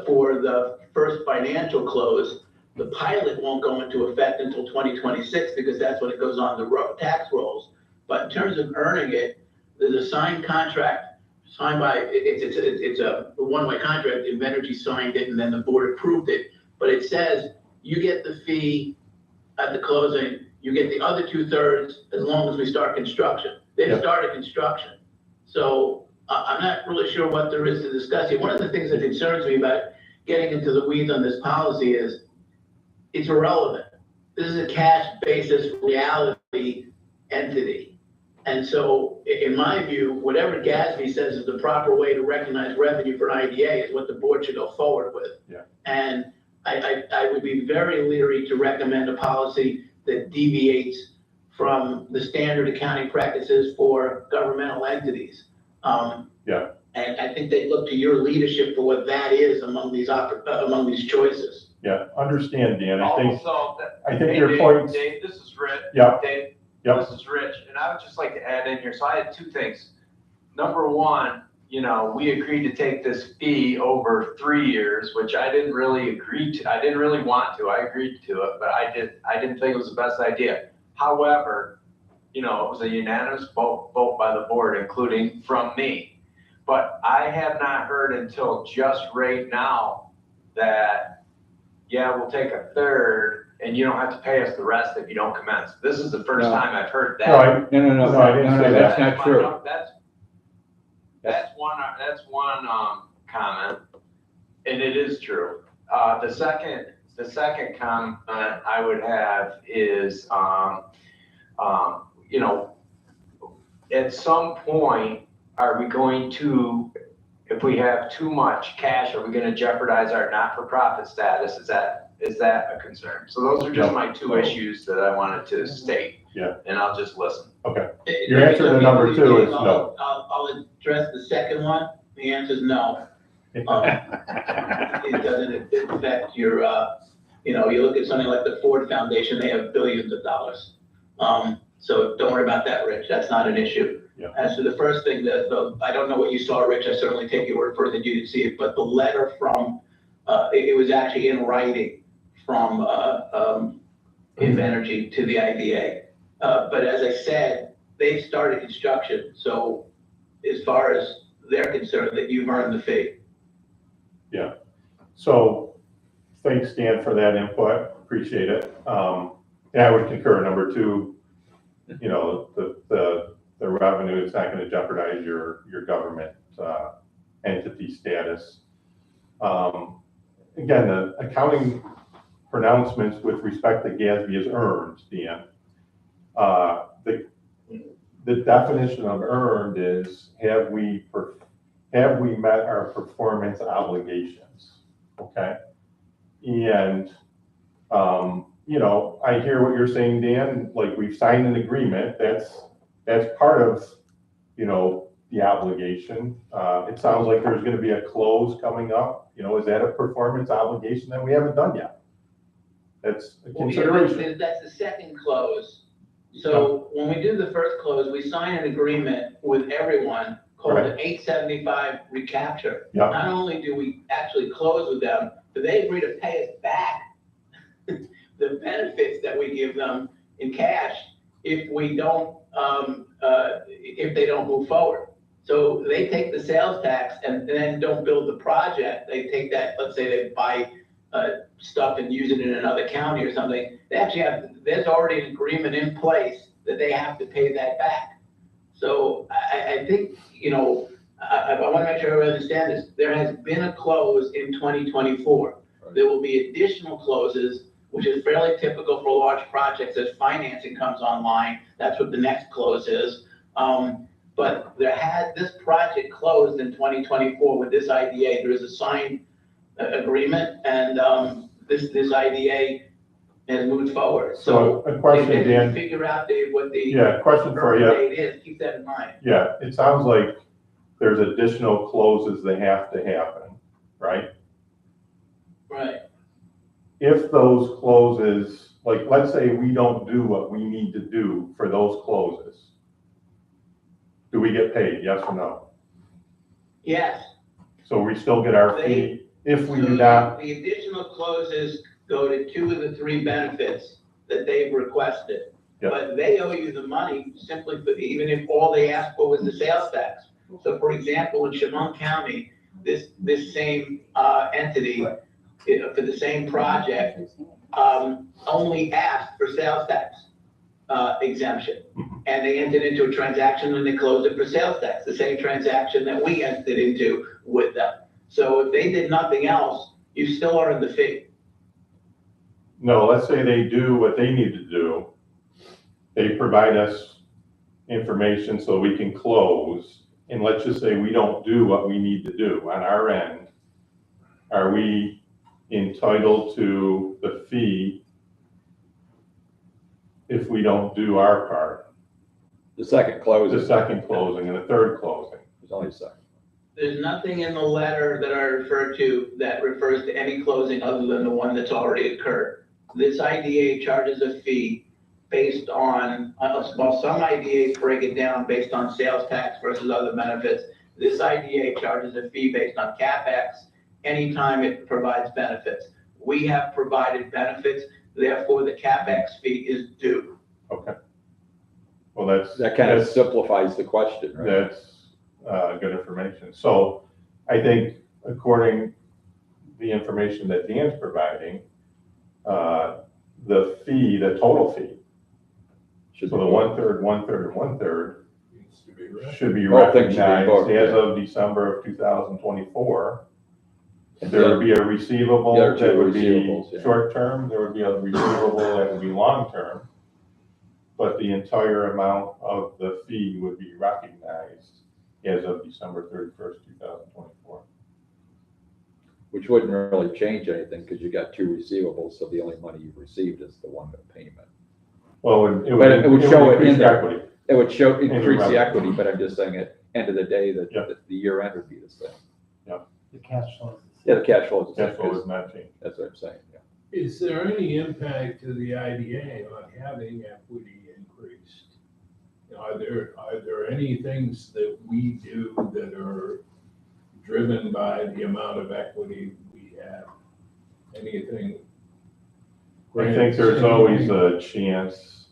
for the first financial close, the pilot won't go into effect until 2026, because that's when it goes on the tax rolls. But in terms of earning it, there's a signed contract signed by, it's a one-way contract. Invenergy signed it, and then the board approved it. But it says you get the fee at the closing, you get the other 2/3 as long as we start construction. They've started construction. So I'm not really sure what there is to discuss here. One of the things that concerns me about getting into the weeds on this policy is it's irrelevant. This is a cash basis reality entity. And so in my view, whatever GASB says is the proper way to recognize revenue for IDA is what the board should go forward with. Yeah. And I would be very leery to recommend a policy that deviates from the standard accounting practices for governmental entities. And I think they look to your leadership for what that is among these choices. Yeah, understand, Dan. I think Hey, your point. Dave, this is Rich. Yeah. Dave, Yep. this is Rich, and I would just like to add in here, so I had 2 things. Number one, you know, we agreed to take this fee over 3 years, which I didn't really agree to. I didn't really want to. I agreed to it, but I didn't think it was the best idea. However, you know, it was a unanimous vote by the board, including from me. But I have not heard until just right now that yeah, we'll take a third and you don't have to pay us the rest if you don't commence. This is the first No. time I've heard No, that. No, I didn't say that's that. not true. That's one comment, and it is true. The second comment I would have is, you know, at some point, are we going to, if we have too much cash, are we gonna jeopardize our not-for-profit status? Is that a concern? So those are just my two issues that I wanted to state. Yeah. And I'll just listen. Okay. Your answer to number two is no. I'll address the second one. The answer is no. It doesn't affect your, you look at something like the Ford Foundation, they have billions of dollars. So don't worry about that, Rich. That's not an issue. Yeah. As to the first thing, I don't know what you saw, Rich. I certainly take your word for it that you didn't see it, but the letter from, it was actually in writing from Invenergy to the IDA. But as I said, they've started construction. So as far as they're concerned, that you've earned the fee. Yeah. So thanks, Dan, for that input. Appreciate it. Yeah, I would concur. Number two, the revenue is not going to jeopardize your government entity status. Again, the accounting pronouncements with respect to GASB is earned, Dan. The definition of earned is have we met our performance obligations? Okay. And I hear what you're saying, Dan. Like, we've signed an agreement. That's part of the obligation. It sounds like there's going to be a close coming up. Is that a performance obligation that we haven't done yet? That's a consideration. That's the second close. So when we do the first close, we sign an agreement with everyone called an 875 recapture. Yeah. Not only do we actually close with them, but they agree to pay us back the benefits that we give them in cash if we don't, if they don't move forward. So they take the sales tax and then don't build the project. They take that, let's say they buy stuff and use it in another county or something. They actually there's already an agreement in place that they have to pay that back. So I think, I want to make sure everyone understands this. There has been a close in 2024. There will be additional closes, which is fairly typical for large projects as financing comes online. That's what the next close is. But this project closed in 2024 with this IDA. There is a signed agreement, and this IDA has moved forward. So a question, if Dan. you figure out what the Question for you. date is, keep that in mind. Yeah, it sounds like there's additional closes that have to happen, right? Right. If those closes, like, let's say we don't do what we need to do for those closes, do we get paid, yes or no? Yes. So we still get our fee if we do not? The additional closes go to 2 of the 3 benefits that they've requested. Yep. But they owe you the money simply for, even if all they asked for was the sales tax. So for example, in Chemung County, this same entity, for the same project, only asked for sales tax exemption. And they entered into a transaction and they closed it for sales tax, the same transaction that we entered into with them. So if they did nothing else, you still earn the fee. No, let's say they do what they need to do. They provide us information so we can close. And let's just say we don't do what we need to do on our end. Are we entitled to the fee if we don't do our part? The second closing. The second closing and the third closing. There's only a second. There's nothing in the letter that I referred to that refers to any closing other than the one that's already occurred. This IDA charges a fee based on, well, some IDAs break it down based on sales tax versus other benefits. This IDA charges a fee based on CapEx anytime it provides benefits. We have provided benefits, therefore the CapEx fee is due. Okay. Well, that kind of simplifies the question, right? That's good information. So I think according to the information that Dan's providing, the fee, the total fee, Should so the be- 1/3, 1/3, and 1/3 Needs to be right. should be Both things should be recognized booked, as yeah. of December of 2024. And There the- would be a receivable The other two that would be receivables, yeah. short-term, there would be a receivable that would be long-term. But the entire amount of the fee would be recognized as of December 31st, 2024. Which wouldn't really change anything because you got two receivables, so the only money you've received is the one payment. Well, But it would show it in increase there. equity. It would show, your increase the revenue. equity, but I'm just saying at end of the day, that Yeah. that the year end would be the same. The cash flow. Yeah, the cash flow is the Cash flow same, is not changed. that's what I'm saying, yeah. Is there any impact to the IDA on having equity increased? Are there any things that we do that are driven by the amount of equity we have? Anything? I think there's always a chance,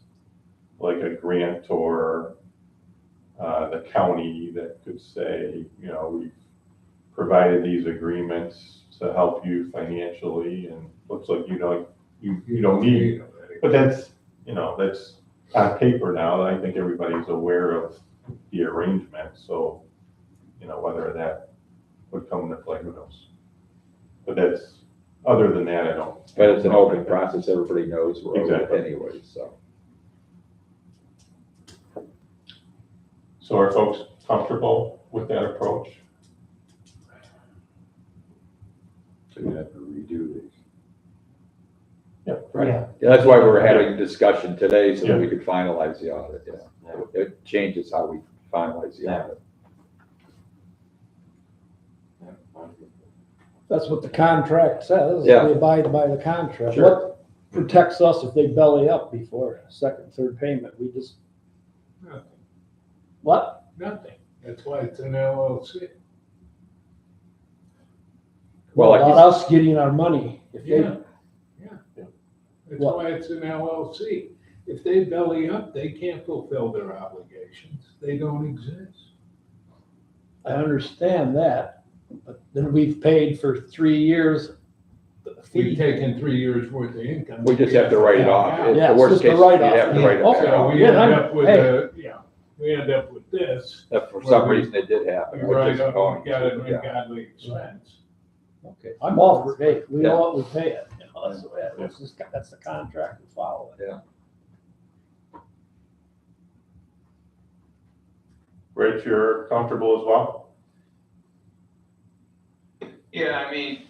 like a grantor, the county that could say, we've provided these agreements to help you financially, and looks like you don't need. But that's on paper now. I think everybody's aware of the arrangement, so, whether that would come into play, who knows? But other than that, I don't. But it's an open process, everybody knows we're open Exactly. anyway, so. So are folks comfortable with that approach? So you have to redo these. Yeah. Right. Yeah. Yeah, that's why we were having a discussion today, so that Yeah. we could finalize the audit, yeah. It changes how we finalize the Yeah. audit. That's what the contract says. Yeah. We abide by the contract. Sure. What protects us if they belly up before second, third payment? We just, Nothing. what? Nothing. That's why it's an LLC. Well, like About you- us getting our money. If they, Yeah. That's What? why it's an LLC. If they belly up, they can't fulfill their obligations. They don't exist. I understand that, but then we've paid for 3 years. the We've fee. taken 3 years worth of income. We just have to write it off. Yeah. It's Yeah, the it's worst just a case, you write-off. have to write it Yeah. back So off. we Yeah, end up with hey. we end up with this. If for some we- reason it did happen. We we're write just up, going we got an to, yeah. ungodly expense. Okay, I'm all for, hey, we Yeah. know what we pay it. That's the way it is. That's the contract, we follow it. Rich, you're comfortable as well? Yeah, I mean,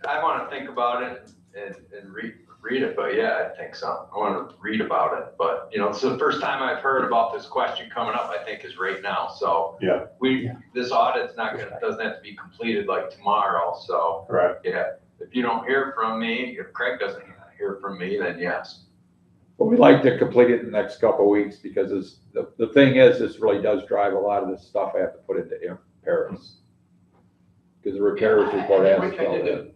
I want to think about it and read it, but yeah, I think so. I want to read about it, but this is the first time I've heard about this question coming up, I think is right now, so. Yeah. This audit's doesn't have to be completed like tomorrow, so, Correct. yeah. If you don't hear from me, if Craig doesn't hear from me, then yes. But we'd like to complete it in the next couple of weeks because the thing is, this really does drive a lot of this stuff I have to put into Paris. Because the repairs Yeah, report I has think to we're go trying in.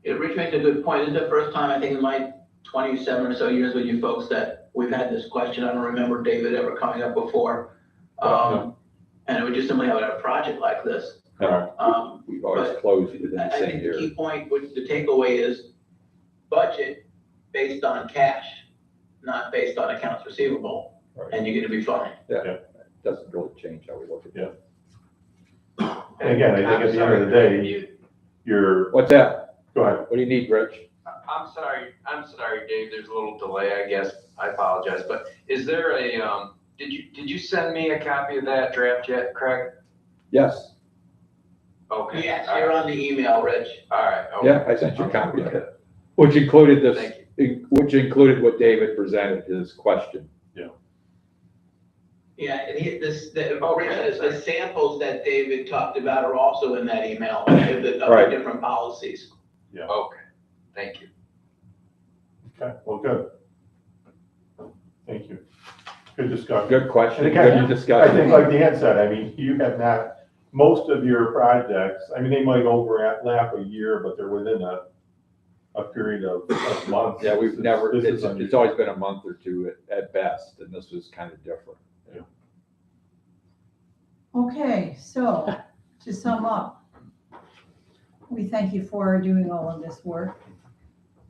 Yeah, Rich makes a good point. This is the first time, I think, in my 27 or so years with you folks that we've had this question. I don't remember David ever coming up before. And it would just simply have a project like this. Correct. We've always closed within I the same think the year. key point, the takeaway is budget based on cash, not based on accounts receivable, Right. and you're gonna be fine. Doesn't really change how we look at it. And again, I think at the end of the day, you're, What's that? go ahead. What do you need, Rich? I'm sorry, Dave, there's a little delay, I guess, I apologize, but is there did you send me a copy of that draft yet, Craig? Yes. Okay. Yes, you're on the email, Rich. All right. okay. Yeah, I sent you a copy of it. Which included Thank this, which included what David presented, his question. Yeah, and the samples that David talked about are also in that email, of the Right. different policies. Okay, thank you. Okay, well, good. Thank you. Good discussion. Good question, And again, good I think discussion. like Dan said, I mean, you have not, most of your projects, I mean, they might overlap a year, but they're within a period of months. Yeah, we've never, This is it's unusual. always been a month or two at best, and this was kind of different. Okay, so to sum up, we thank you for doing all of this work.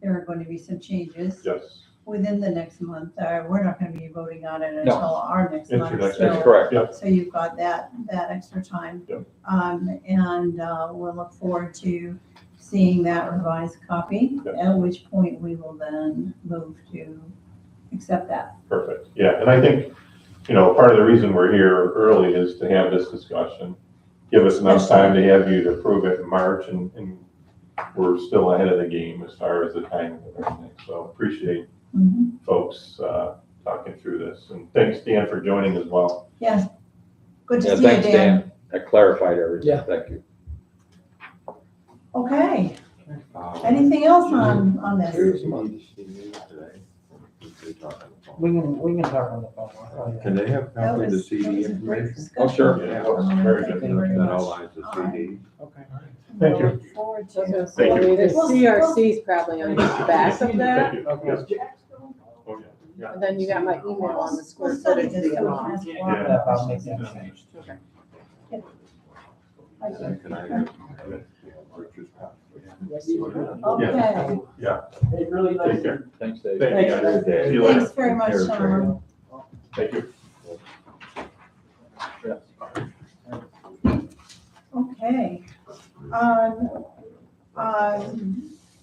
there are going to be some changes Yes, within the next month. We're not going to be voting on it No. until our next Into month. next so- That's correct. Yep. So you've got that extra time. Yep. And we'll look forward to seeing that revised copy, Yep. at which point we will then move to accept that. perfect. Yeah, and I think, part of the reason we're here early is to have this discussion. Give us enough time to have you to approve it in March, and we're still ahead of the game as far as the timing of everything. So appreciate Mhm. folks talking through this. And thanks, Dan, for joining as well. Yes. Good Yeah, to see you, thanks, Dan. That clarified everything. Yeah. Thank you. Okay, anything else on this? We can talk on the phone. Can they have That copy of the was- that CD was a great information? discussion. Oh, sure. Yeah, Thank very good. you very That much. outlines the All right. CD. Okay. Thank you. Look forward I was to. gonna say, Thank you. the CRC is probably on the back of that, Thank you. Okay. Oh, yeah. and then you got my email on the square We'll study footage. this deal. so we can ask a lot of Yeah, I'll make questions. that change. Can I have Richard's copy? Yes, you will. Okay, Hey, really nice. Take care. Thanks, Dave. Thank you, guys. See you later. thanks very much, Tom. Thank you. Okay.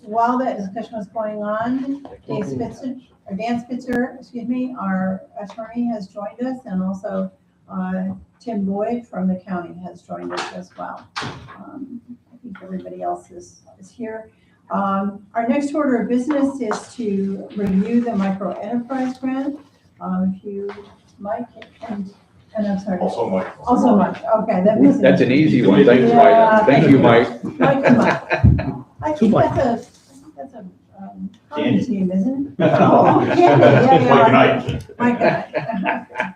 While that discussion was going on, Dan Spitzer, excuse me, our attorney has joined us, and also Tim Boyd from the county has joined us as well. I think everybody else is here. Our next order of business is to review the micro enterprise grant. If you, Mike, and I'm sorry. Also, Mike. Also Mike, okay, that makes it. That's an easy one. Thanks, Yeah, Mike. Thank you, Mike. Mike and Mike. I think that's a hockey team, isn't it? Oh, Candy, yeah, yeah. Mike and I.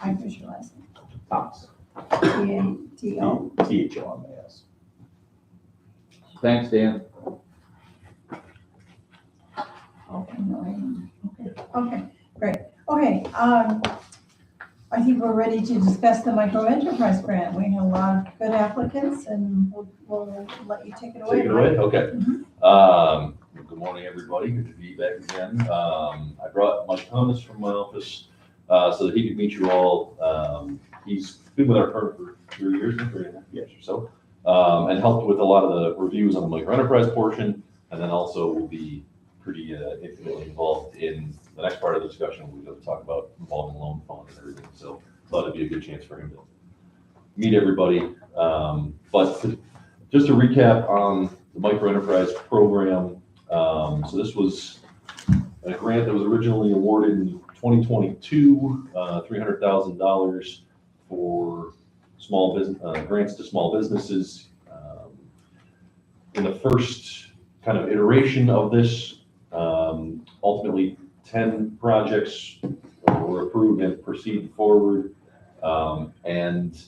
I visualize it. Thomas. T-A-T-O. T-H-O-M-A-S. Thanks, Dan. Okay, okay, great. Okay, I think we're ready to discuss the micro enterprise grant. We have a lot of good applicants, and we'll let you take it away. Take it away, Mike. okay. Good morning, everybody, good to be back again. I brought Mike Thomas from my office, so that he could meet you all. He's been with our firm for 3 years, 3.5 years or so, and helped with a lot of the reviews on the micro enterprise portion, and then also will be pretty intimately involved in the next part of the discussion. We're going to talk about revolving loan fund and everything, so thought it'd be a good chance for him to meet everybody. But just to recap on the micro enterprise program, so this was a grant that was originally awarded in 2022, $300,000 for small business grants to small businesses. In the first kind of iteration of this, ultimately 10 projects were approved and proceeded forward. And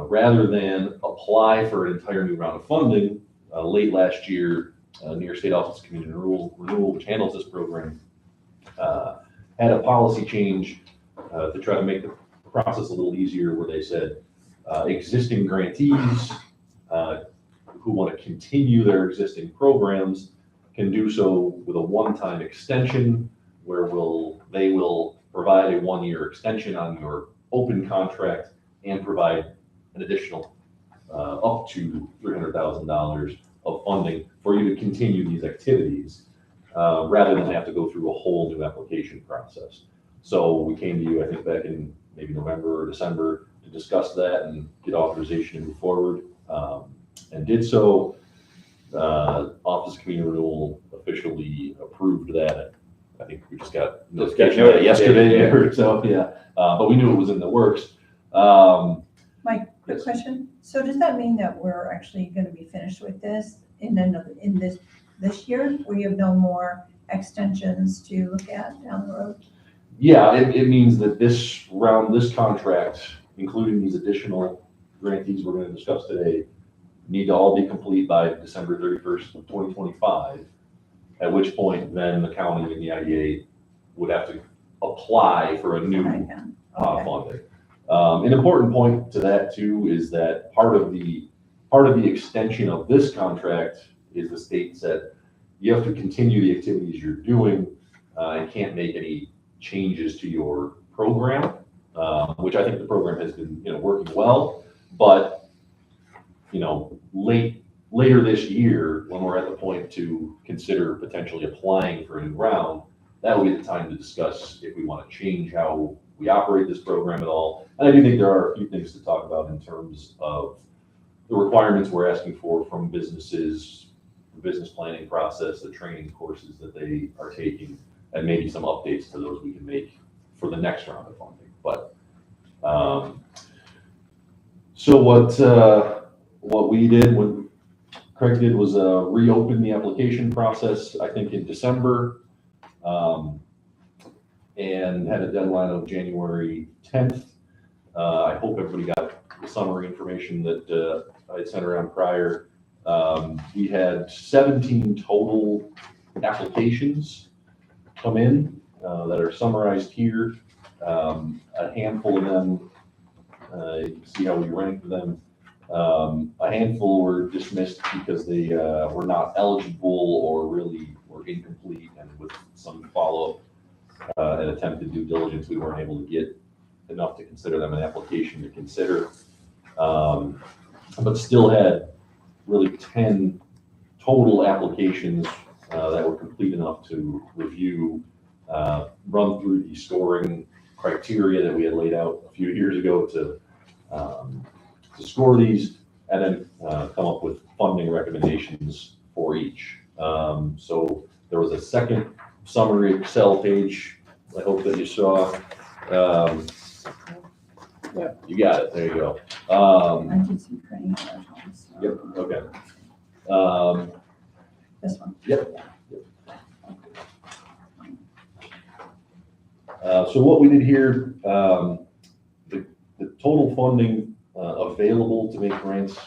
rather than apply for an entire new round of funding, late last year, New York State Office of Community Renewal, which handles this program, had a policy change to try to make the process a little easier, where they said existing grantees who want to continue their existing programs can do so with a one-time extension, where they will provide a 1-year extension on your open contract and provide an additional up to $300,000 of funding for you to continue these activities, rather than have to go through a whole new application process. So we came to you, I think, back in maybe November or December to discuss that and get authorization to move forward, and did so. Office of Community Renewal officially approved that. I think we just got notification of that yesterday or so, yeah. But we knew it was in the works. Mike, quick question. So does that mean that we're actually going to be finished with this in this year? We have no more extensions to look at down the road? Yeah, it means that this contract, including these additional grantees we're going to discuss today, need to all be complete by December 31st of 2025, at which point then the county and the IDA would have to apply for a new funding. An important point to that too is that part of part of the extension of this contract is the state said, you have to continue the activities you're doing, and can't make any changes to your program, which I think the program has been, working well, but, later this year, when we're at the point to consider potentially applying for a new round, that will be the time to discuss if we want to change how we operate this program at all. And I do think there are a few things to talk about in terms of the requirements we're asking for from businesses, the business planning process, the training courses that they are taking, and maybe some updates to those we can make for the next round of funding. But so what we did, what Craig did, was reopen the application process, I think in December, and had a deadline of January 10th. I hope everybody got the summary information that I had sent around prior. We had 17 total applications come in that are summarized here. A handful of them, you can see how we ranked them. A handful were dismissed because they were not eligible or really were incomplete, and with some follow-up and attempted due diligence, we weren't able to get enough to consider them an application to consider. But still had really 10 total applications that were complete enough to review, run through the scoring criteria that we had laid out a few years ago to score these, and then come up with funding recommendations for each. So there was a second summary Excel page I hope that you saw. You got it, there you go. I did some printing of those ones. Yep, okay. This one. Yep. So what we did here, the total funding available to make grants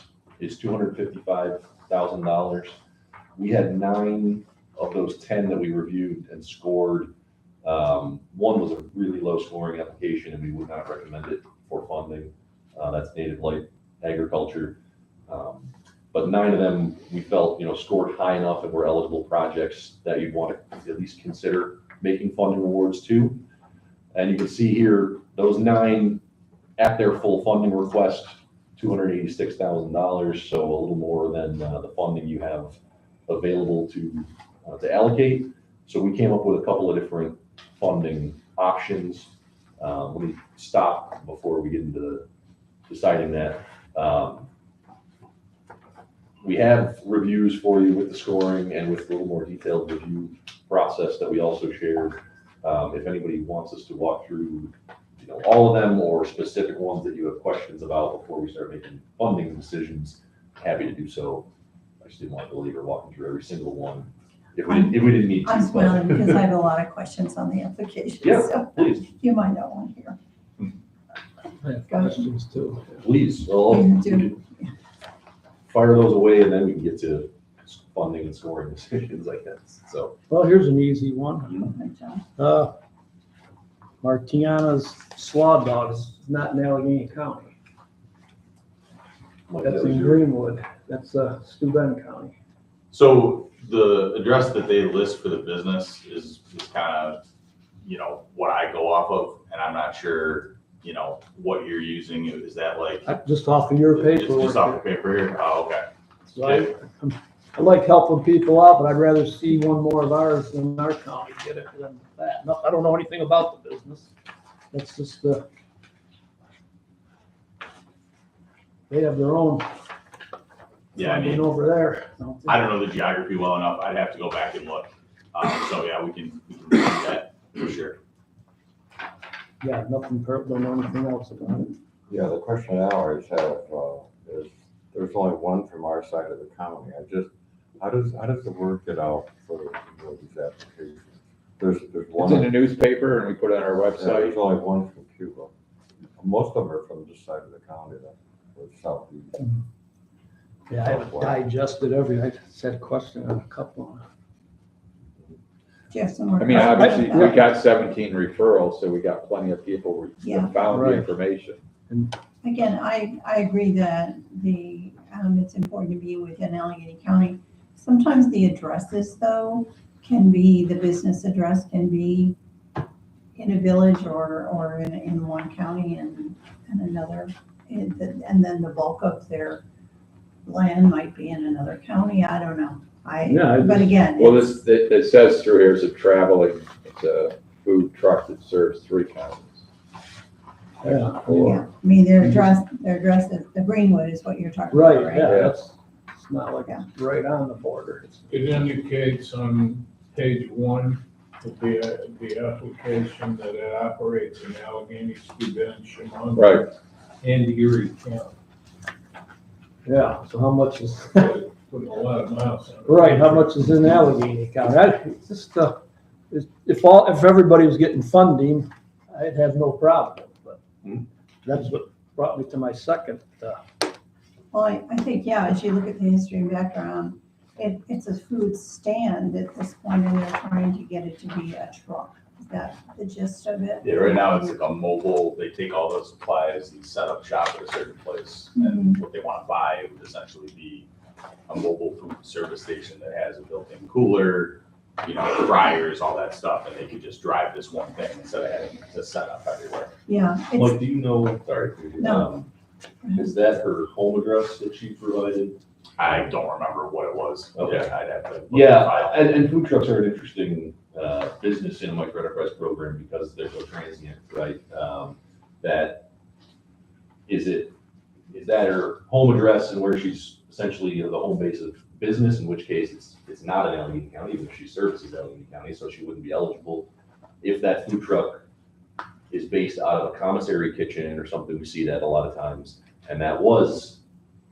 is $255,000. We had 9 of those 10 that we reviewed and scored. One was a really low scoring application, and we would not recommend it for funding. That's native light agriculture. But 9 of them we felt, scored high enough and were eligible projects that you'd want to at least consider making funding awards to. And you can see here, those 9 at their full funding request, $286,000, so a little more than the funding you have available to allocate. So we came up with a couple of different funding options. Let me stop before we get into deciding that. We have reviews for you with the scoring and with a little more detailed review process that we also shared. If anybody wants us to walk through, all of them or specific ones that you have questions about before we start making funding decisions, happy to do so. I just didn't want to belabor walking through every single one if we didn't need to. I'm smiling because I have a lot of questions on the application. Yeah, So please. you might not want to hear. I have questions too. Please, well, You do. fire those away and then we can get to funding and scoring decisions like that. So, Well, here's an easy one. Okay, John. Martiana's Slaw Dogs is not in Allegheny County. Mike, That's that was in your- Greenwood. That's Steuben County. So the address that they list for the business is kind of, what I go off of, and I'm not sure, what you're using. Is that like? Just off of your paperwork. Just off the paper here? Oh, okay. So I like helping people out, but I'd rather see one more of ours than our county get it than that. No, I don't know anything about the business. That's just they have their own Yeah, I funding mean, over there. I don't know the geography well enough. I'd have to go back and look. So yeah, we can do that for sure. Yeah, nothing, don't know anything else about it. Yeah, the question I always have is, there's only one from our side of the county. How does the word get out for these applications? There's It's one. in the newspaper and we put it on our Yeah, website. there's only one from Cuba. Most of them are from this side of the county, or southeast. Yeah, I haven't digested I just had a question on a couple. Do you have some more? I mean, questions obviously, about we got 17 referrals, so we got plenty of people Yeah. that found the Right. information. Again, I agree that the it's important to be within Allegheny County. Sometimes the addresses, though, can be, the business address can be in a village or in one county and another, and then the bulk of their land might be in another county. I don't know. Yeah, But again, Well, it says through here, it's a food truck that serves 3 counties. Yeah. yeah, I mean, their address is, the Greenwood is what you're talking about, Right, right? yeah, Yeah. it's not like it's right on the border. It indicates on page 1 of the application that it operates in Allegheny, Steuben, Chemung. Right. And Erie County. Yeah, so how much is, Putting a lot of miles on it. right, how much is in Allegheny County? It's just, if everybody was getting funding, I'd have no problem, but that's what brought me to my second, Well, I think, yeah, as you look at the history and background, it's a food stand at this point, and they're trying to get it to be a truck. Is that the gist of it? Yeah, right now it's like a mobile, they take all those supplies and set up shop at a certain place. And what they want to buy would essentially be a mobile food service station that has a built-in cooler, fryers, all that stuff. And they could just drive this one thing instead of having to set up everywhere. Yeah, Mike, do you know, sorry, No. is that her home address that she provided? I don't remember what it was. Okay. Yeah, I'd have to. look at the Yeah, file. and food trucks are an interesting business in a micro enterprise program because they're so transient, right? That is that her home address and where she's essentially the home base of business, in which case it's not in Allegheny County, even if she services Allegheny County, so she wouldn't be eligible. If that food truck is based out of a commissary kitchen or something, we see that a lot of times, and that was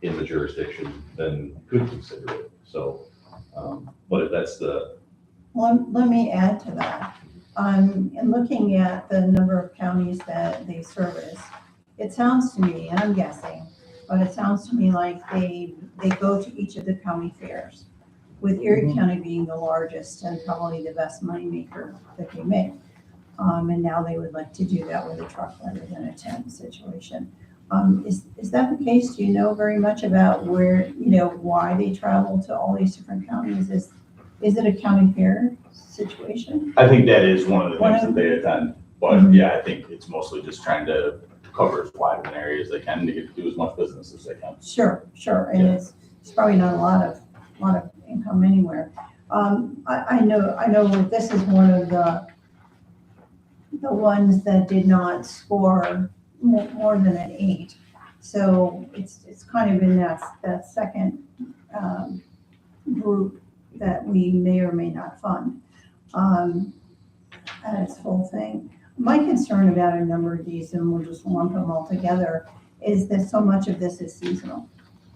in the jurisdiction, then you could consider it. So, but if that's let me add to that. In looking at the number of counties that they service, it sounds to me, and I'm guessing, but it sounds to me like they go to each of the county fairs, with Erie County being the largest and probably the best moneymaker that they make. And now they would like to do that with a truck rather than a tent situation. Is that the case? Do you know very much about where, why they travel to all these different counties? Is it a county fair situation? I think that is one of the One things of- that they attend, but yeah, I think it's mostly just trying to cover as wide of an area as they can to get to do as much business as they can. Sure, and Yeah. it's probably not a lot of income anywhere. I know this is one of the ones that did not score more than an 8. So it's kind of in that second group that we may or may not fund at its full thing. My concern about a number of these, and we'll just lump them all together, is that so much of this is seasonal.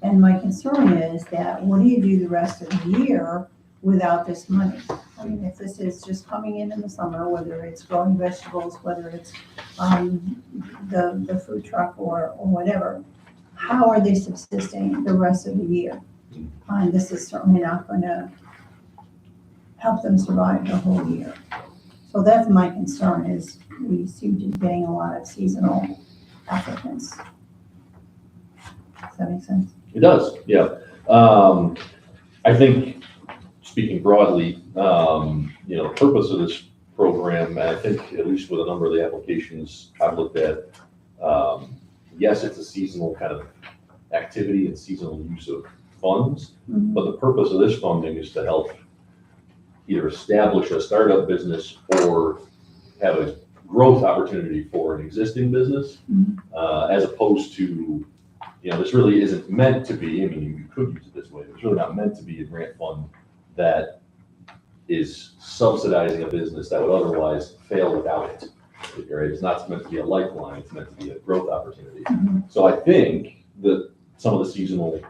And my concern is that what do you do the rest of the year without this money? I mean, if this is just coming in the summer, whether it's growing vegetables, whether it's the food truck or whatever, how are they subsisting the rest of the year? And this is certainly not going to help them survive the whole year. So that's my concern, is we seem to be getting a lot of seasonal applicants. Does that make sense? It does, yeah. I think, speaking broadly, the purpose of this program, and I think at least with a number of the applications I've looked at, yes, it's a seasonal kind of activity and seasonal use of funds, but the purpose of this funding is to help either establish a startup business or have a growth opportunity for an existing business, as opposed to, this really isn't meant to be, I mean, you could use it this way, but it's really not meant to be a grant fund that is subsidizing a business that would otherwise fail without it. Right? It's not meant to be a lifeline, it's meant to be a growth opportunity. So I think that some of the seasonal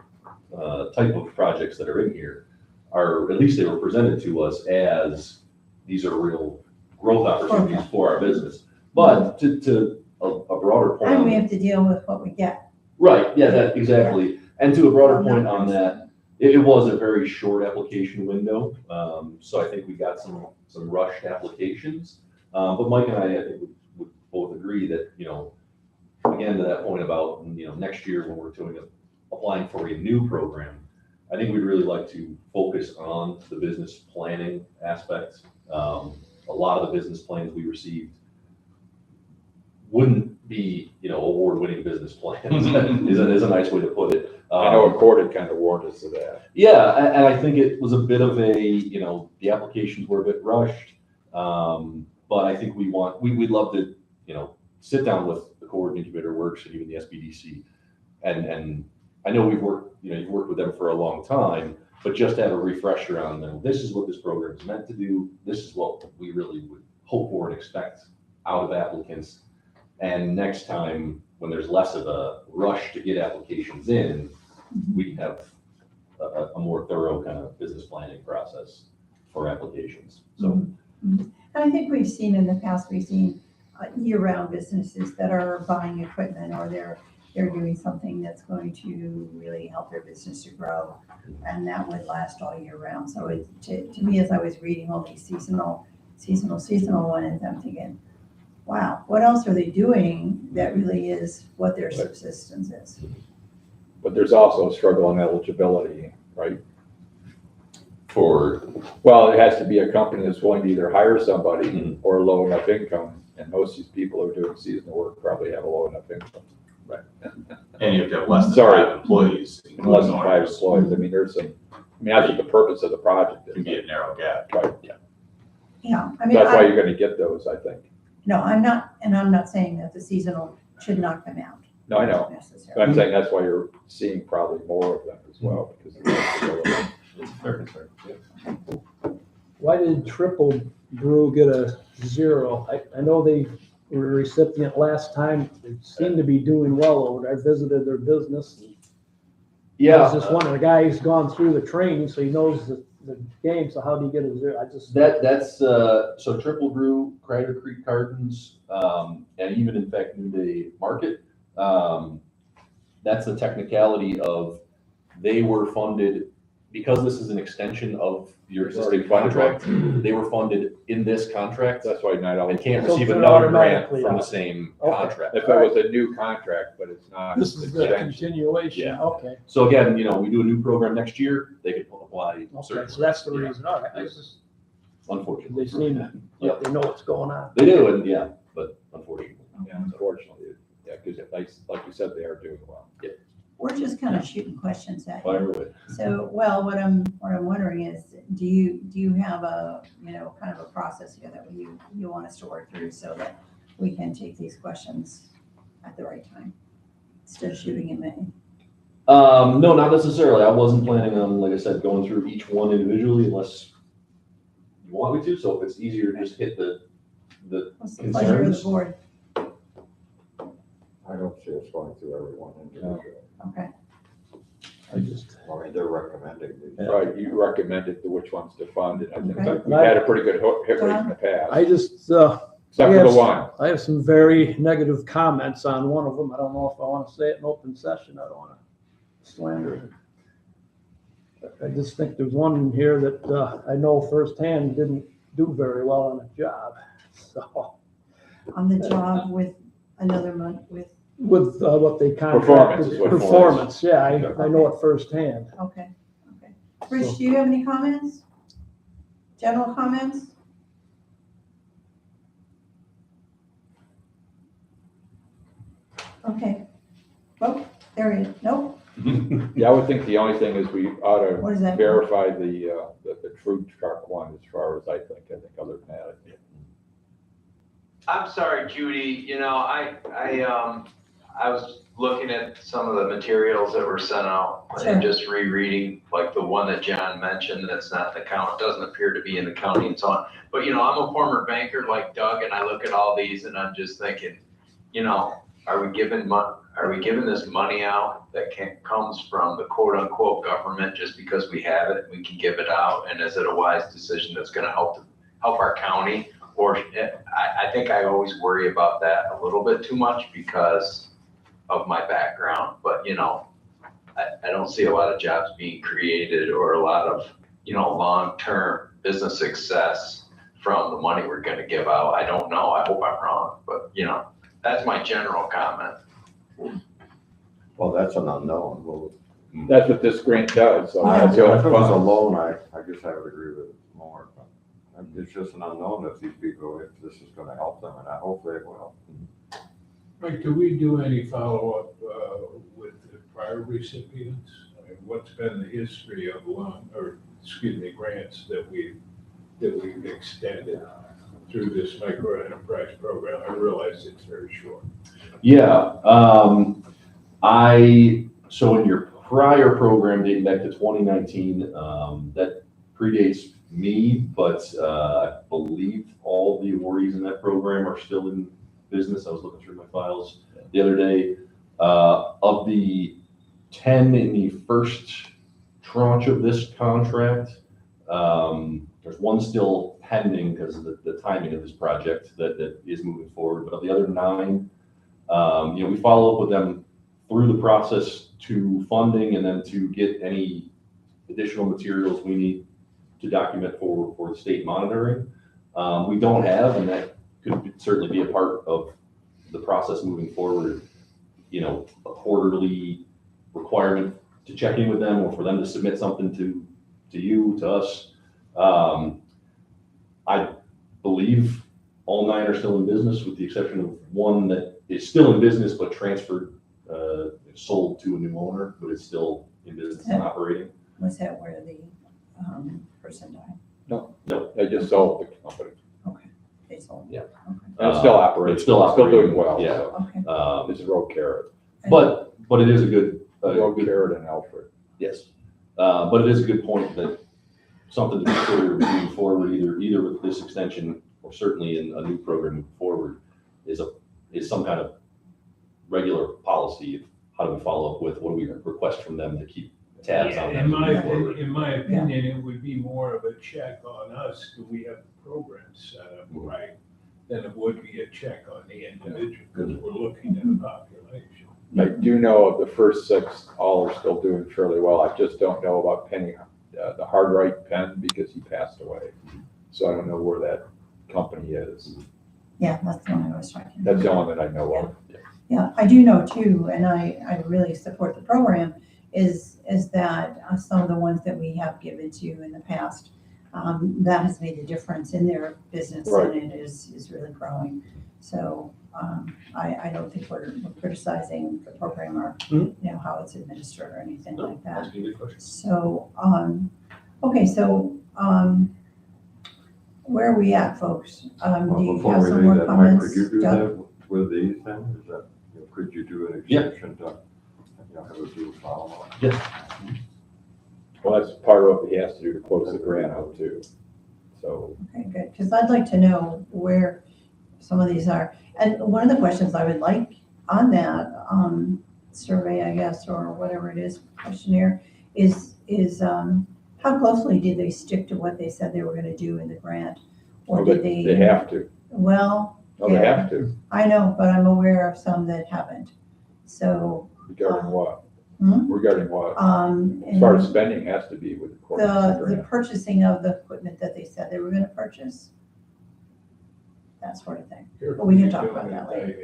type of projects that are in here are, at least they were presented to us as, these are real growth opportunities for our business. But to a broader point. And we have to deal with what we get. Right, yeah, that, exactly. And to a broader point on that, it was a very short application window. So I think we got some rushed applications. But Mike and I think would both agree that, again, to that point about, next year when we're doing applying for a new program, I think we'd really like to focus on the business planning aspects. A lot of the business plans we received wouldn't be, award-winning business plans, is a nice way to put it. I know Accord had kind of warned us of that. Yeah, and I think it was a bit of a, the applications were a bit rushed. But I think we'd love to, sit down with the Core Incubator Works and even the SBDC. And I know you've worked with them for a long time, but just have a refresher on them. This is what this program is meant to do. This is what we really would hope for and expect out of applicants. And next time, when there's less of a rush to get applications in, we can have a more thorough kind of business planning process for applications. So, And I think we've seen in the past, year-round businesses that are buying equipment, or they're doing something that's going to really help their business to grow, and that would last all year round. So to me, as I was reading all these seasonal ones, I'm thinking, wow, what else are they doing that really is what their subsistence is? But there's also a struggle on eligibility, right? Well, it has to be a company that's willing to either hire somebody or low enough income. And most of these people who are doing seasonal work probably have a low enough income. Right. And you have to have less than Sorry. 5 employees. Less than 5 employees. I mean, that's what the purpose of the project It can be is. a narrow gap. Right. Yeah, I mean, That's why you're gonna get those, I think. no, I'm not saying that the seasonal should knock them out. No, I know. But Necessarily. I'm saying that's why you're seeing probably more of them as well, because of the eligibility. It's a fair concern. Why did Triple Brew get a 0? I know they were a recipient last time. They seem to be doing well over there. I visited their business. I was just wondering, the guy's gone through the training, so he knows the game, so how do you get a 0? That's so Triple Brew, Crider Creek Cartons, and even in fact New Day Market. That's the technicality of they were funded because this is an extension of your existing contract. They were funded in this contract That's why not all. and can't So receive they're another grant automatically from the out. same Okay. contract. If it was a new contract, but it's not. This is the extension. continuation, Yeah. okay. So again, we do a new program next year. They could apply. Okay, certain so that's the grants. reason, all right. I was just, Unfortunately, they seem like they know what's going on. they do, and but unfortunately. Yeah, unfortunately, because like you said, they are doing well. We're just kind of shooting questions at you. Fire away. So, well, what I'm wondering is, do you have a, kind of a process here that you want us to work through so that we can take these questions at the right time instead of shooting in May? No, not necessarily. I wasn't planning on, like I said, going through each one individually unless you want me to. So if it's easier to just hit the What's the pleasure of the concerns. board? I don't see us going through everyone individually. Okay, I just, I mean, they're recommending these. Right, you recommended which ones to fund, and I think Okay. we had a pretty good hit rate in the past, I just, except for the one. I have some very negative comments on one of them. I don't know if I want to say it in open session. I don't want to slander it. I just think there's one in here that I know firsthand didn't do very well on the job. So on the job with another month, with, what they contracted. Performance is what it was. Performance, yeah, I know it firsthand. okay. Rich, do you have any comments? General comments? Okay. Oh, there he is. Nope. Yeah, I would think the only thing is we ought to What does that mean? verify the food truck one as far as I think other than that. I'm sorry, Judy, I was looking at some of the materials that were sent out Sure. and just rereading, like the one that John mentioned, that's not in the count, doesn't appear to be in the county and so on. But, I'm a former banker like Doug, and I look at all these and I'm just thinking, are we giving this money out that comes from the quote unquote government just because we have it, we can give it out? And is it a wise decision that's gonna help our county? Or I think I always worry about that a little bit too much because of my background, but I don't see a lot of jobs being created or a lot of, long-term business success from the money we're gonna give out. I don't know, I hope I'm wrong, but that's my general comment. Well, that's an unknown. That's what this grant does, so Yeah. that's the If it was a only loan, I guess I would agree with it more, but it's just an unknown if these people, if this is gonna help them, and I hope they will. Mike, do we do any follow-up with the prior recipients? I mean, what's been the history of grants that we've extended through this micro enterprise program? I realize it's very short. Yeah, so in your prior program dating back to 2019, that predates me, but I believe all the awardees in that program are still in business. I was looking through my files the other day. Of the 10 in the first tranche of this contract, there's one still pending because of the timing of this project that is moving forward. But of the other 9, we follow up with them through the process to funding and then to get any additional materials we need to document for the state monitoring. We don't have, and that could certainly be a part of the process moving forward, a quarterly requirement to check in with them or for them to submit something to you, to us. I believe all 9 are still in business with the exception of one that is still in business but transferred, sold to a new owner, but it's still in business and operating. Was that where the person died? No, No. they just sold the company. Okay, they sold. Yeah. Okay. And it's still operating. It's still Still operating, doing well, yeah. so. Okay. This is Road Carrot. But it is a good, Road Carrot and Alfred. yes. But it is a good point that something to consider moving forward, either with this extension or certainly in a new program moving forward, is some kind of regular policy of how do we follow up with, what do we request from them to keep tabs on them moving forward. In my opinion, it would be more of a check on us, do we have the program set up right, than it would be a check on the individual, because we're looking at a population. I do know of the first 6, all are still doing fairly well. I just don't know about Penny, the hard right Penn, because he passed away. So I don't know where that company is. Yeah, that's the one I was talking about. That's the only that I know of. Yeah, I do know too, and I really support the program, is that some of the ones that we have given to in the past, that has made a difference in their business Right. and it is really growing. So I don't think we're criticizing the program or, how it's administered or anything like that. That's a good question. So, okay, so where are we at, folks? Do Well, you before have we some leave more that, Mike, comments? could you do Doug? that with these then? Is that, could you do an Yeah. extension to, have a do follow-up? Well, that's part of what he has to do to close the grant out too. So, Okay, good, because I'd like to know where some of these are. And one of the questions I would like on that survey, I guess, or whatever it is, questionnaire, is how closely did they stick to what they said they were gonna do in the grant? Or did they they? have to. Well, No, they Yeah. have to. I know, but I'm aware of some that haven't. So, Regarding what? Hmm? Regarding what? and As far as spending has to be with according to the the grant. purchasing of the equipment that they said they were gonna purchase, that sort of thing. But we can talk about that later.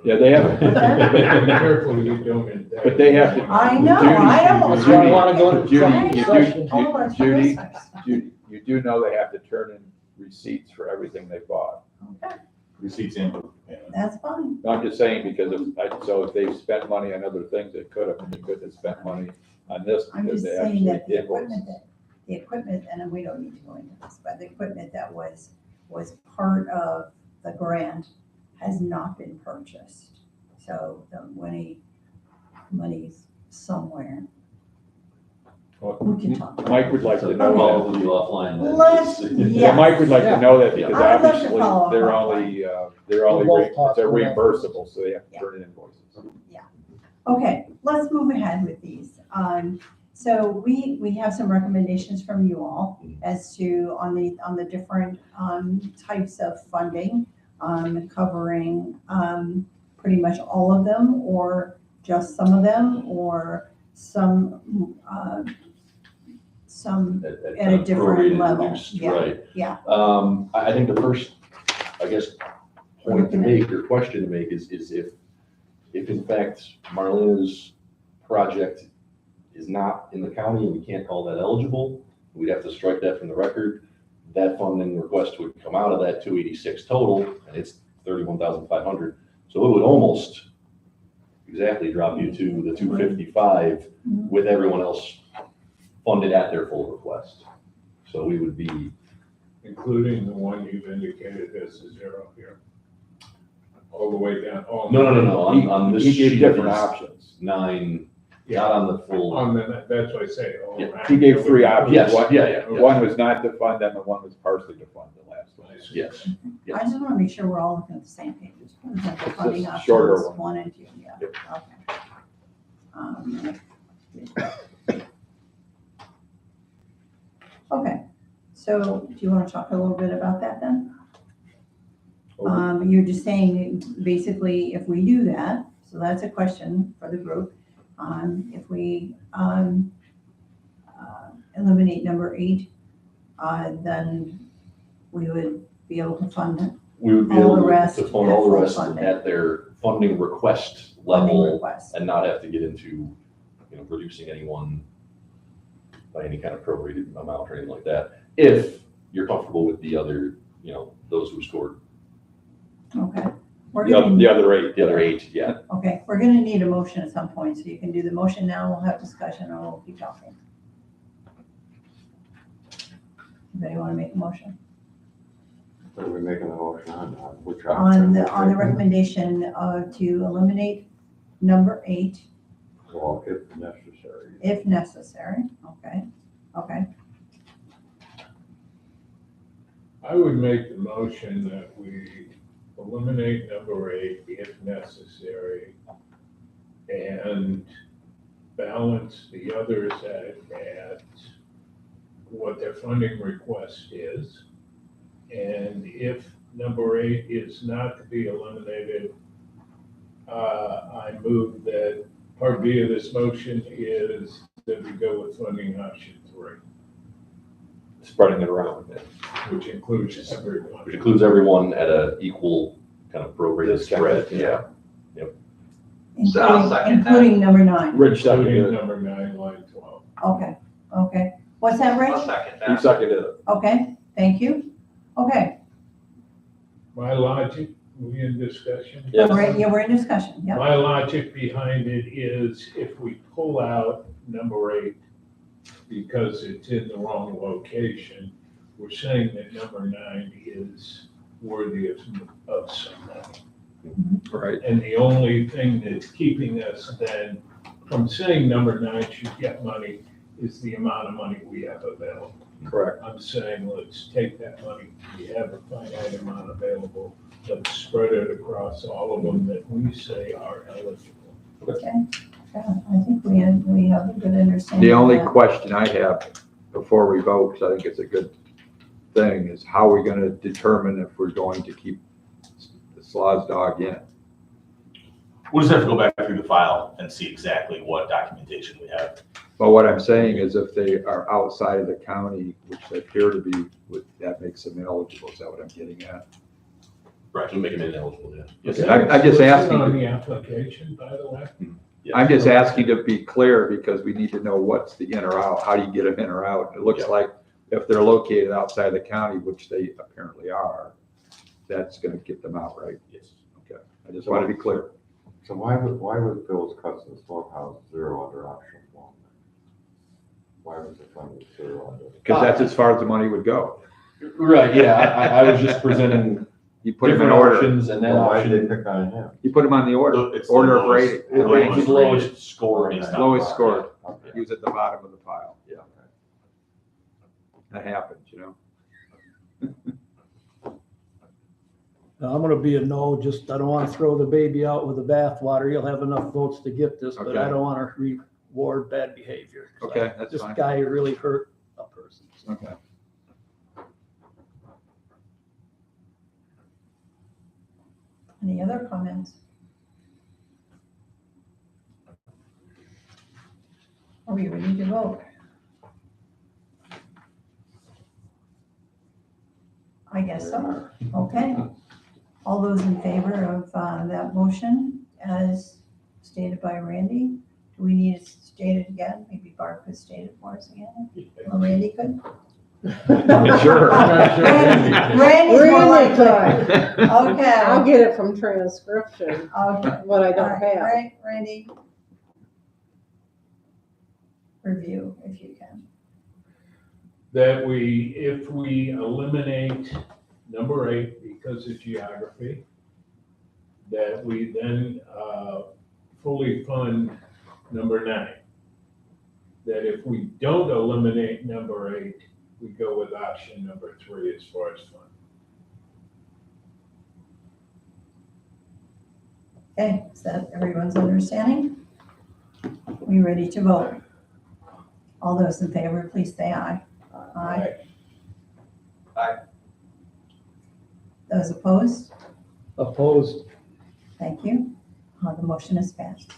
Yeah, they have. Careful you don't indict. But they have to. I know, Judy, I know. That's why I wanna go to Judy, executive you session. Oh, it's Judy, Christmas. Judy, you do know they have to turn in receipts for everything they bought. Okay, Receipts in. that's fine. I'm just saying because if they've spent money on other things, they could have, and they couldn't have spent money on this I'm because just they saying that actually the equipment invoiced. and we don't need to go into this, but the equipment that was part of the grant has not been purchased. So the money's somewhere. We can talk about Mike would like So to I'll know follow that. with you offline then. Let's- Yeah, yeah. Mike would like to know that because I'd love to obviously follow up they're on only, We'll both talk they're about it. reimbursable, so they have to Yeah. turn in invoices. Okay, let's move ahead with these. So we have some recommendations from you all as to, on the different types of funding, covering pretty much all of them, or just some of them, or some at a different prorated, level. reduced, Yeah, right. yeah. I think the first, I guess, point to make or question to make is if in fact Marlena's project is not in the county and we can't call that eligible, we'd have to strike that from the record. That funding request would come out of that 286 total, and it's 31,500. So it would almost exactly drop you to the 255 with everyone else funded at their full request. So we would be, Including the one you've indicated as a zero here. All the way down. no, on this He gave sheet different is options. 9, Yeah. not on the full. On the, that's what I say. all Yeah, around. He gave three options. Yes, One- yeah. One was not to fund them and one was partially to fund the last one. Yes. I just want to make sure we're all looking at the same page. Potential It's funding just shorter options, one. 1 and 2, yeah, Yep. okay. Okay, so do you want to talk a little bit about that then? You're just saying, basically, if we do that, so that's a question for the group. If we eliminate number 8, then we would be able to fund it. We would be All able the to rest fund at all the full rest funding. at their funding request Funding level request. and not have to get into, reducing anyone by any kind of prorated amount or anything like that. If you're comfortable with the other, those who scored Okay. We're The gonna, other 8. the other 8, yeah. okay, we're gonna need a motion at some point, so you can do the motion now, we'll have discussion, and we'll keep talking. Anybody want to make a motion? Are we making the motion on which On the option? recommendation to eliminate number 8, Well, if necessary. if necessary, okay. I would make the motion that we eliminate number 8 if necessary and balance the others at what their funding request is. And if number 8 is not to be eliminated, I move that part B of this motion is that we go with funding option 3, Spreading it around, which includes everyone. which includes everyone at a equal kind of prorated spread, yeah. So I'll second that. Including number 9. Rich seconded Including it. number 9, line 12. Okay. What's that, I'll Rich? second He that. seconded it. Okay, thank you. Okay, My logic, we in discussion? Yes. we're in discussion, yeah. My logic behind it is if we pull out number 8 because it's in the wrong location, we're saying that number 9 is worthy of some money. Right. And the only thing that's keeping us then from saying number 9 should get money is the amount of money we have available. Correct. I'm saying, let's take that money, we have a finite amount available, let's spread it across all of them that we say are eligible. Yeah, I think we have a good understanding. The only of that. question I have before we vote, because I think it's a good thing, is how are we going to determine if we're going to keep the Slaw's dog in? We'll just have to go back through the file and see exactly what documentation we have. But what I'm saying is if they are outside of the county, which they appear to be, that makes them ineligible. Is that what I'm getting at? Right, to make them ineligible, yeah. Yes, Okay. I'm just Is it asking. on the application, by the way? Yeah. I'm just asking to be clear because we need to know what's the in or out. How do you get them in or out? It looks Yeah. like if they're located outside the county, which they apparently are, that's going to get them out, right? Yes. Okay. I just want to be clear. So why was Bill's Cousin Smokehouse 0 under option 1? Why was it funded 0 under? Because that's as far as the money would go. Right, yeah, I was just presenting You put them in different order. options and that Well, why did option. they pick on him? You put them on the order. It's the Order of lowest- rating. the It was the lowest score. based on- Lowest scored. Okay. He was at the bottom of the pile. Yeah. That happens, you know? I'm gonna be a no, just, I don't wanna throw the baby out with the bathwater. You'll have enough votes to get this, but I Okay. don't wanna reward bad behavior. Okay, that's This fine. guy really hurt a person. so. Okay. Any other comments? Are we ready to vote? I guess so. Okay. All those in favor of that motion as stated by Randy, Do we need to state it again? Maybe Barb could state it for us again? Or Randy could? Sure. Randy's more Randy likely. could. Okay. I'll get it from transcription, Okay. what I All don't right, have. right, Randy? Review if you can. That if we eliminate number 8 because of geography, that we then fully fund number 9. That if we don't eliminate number 8, we go with option number 3 as far as fund. Okay, is that everyone's understanding? We ready to vote? All those in favor, please say aye. Aye. Aye. Those opposed? Opposed? Thank you. The motion is passed.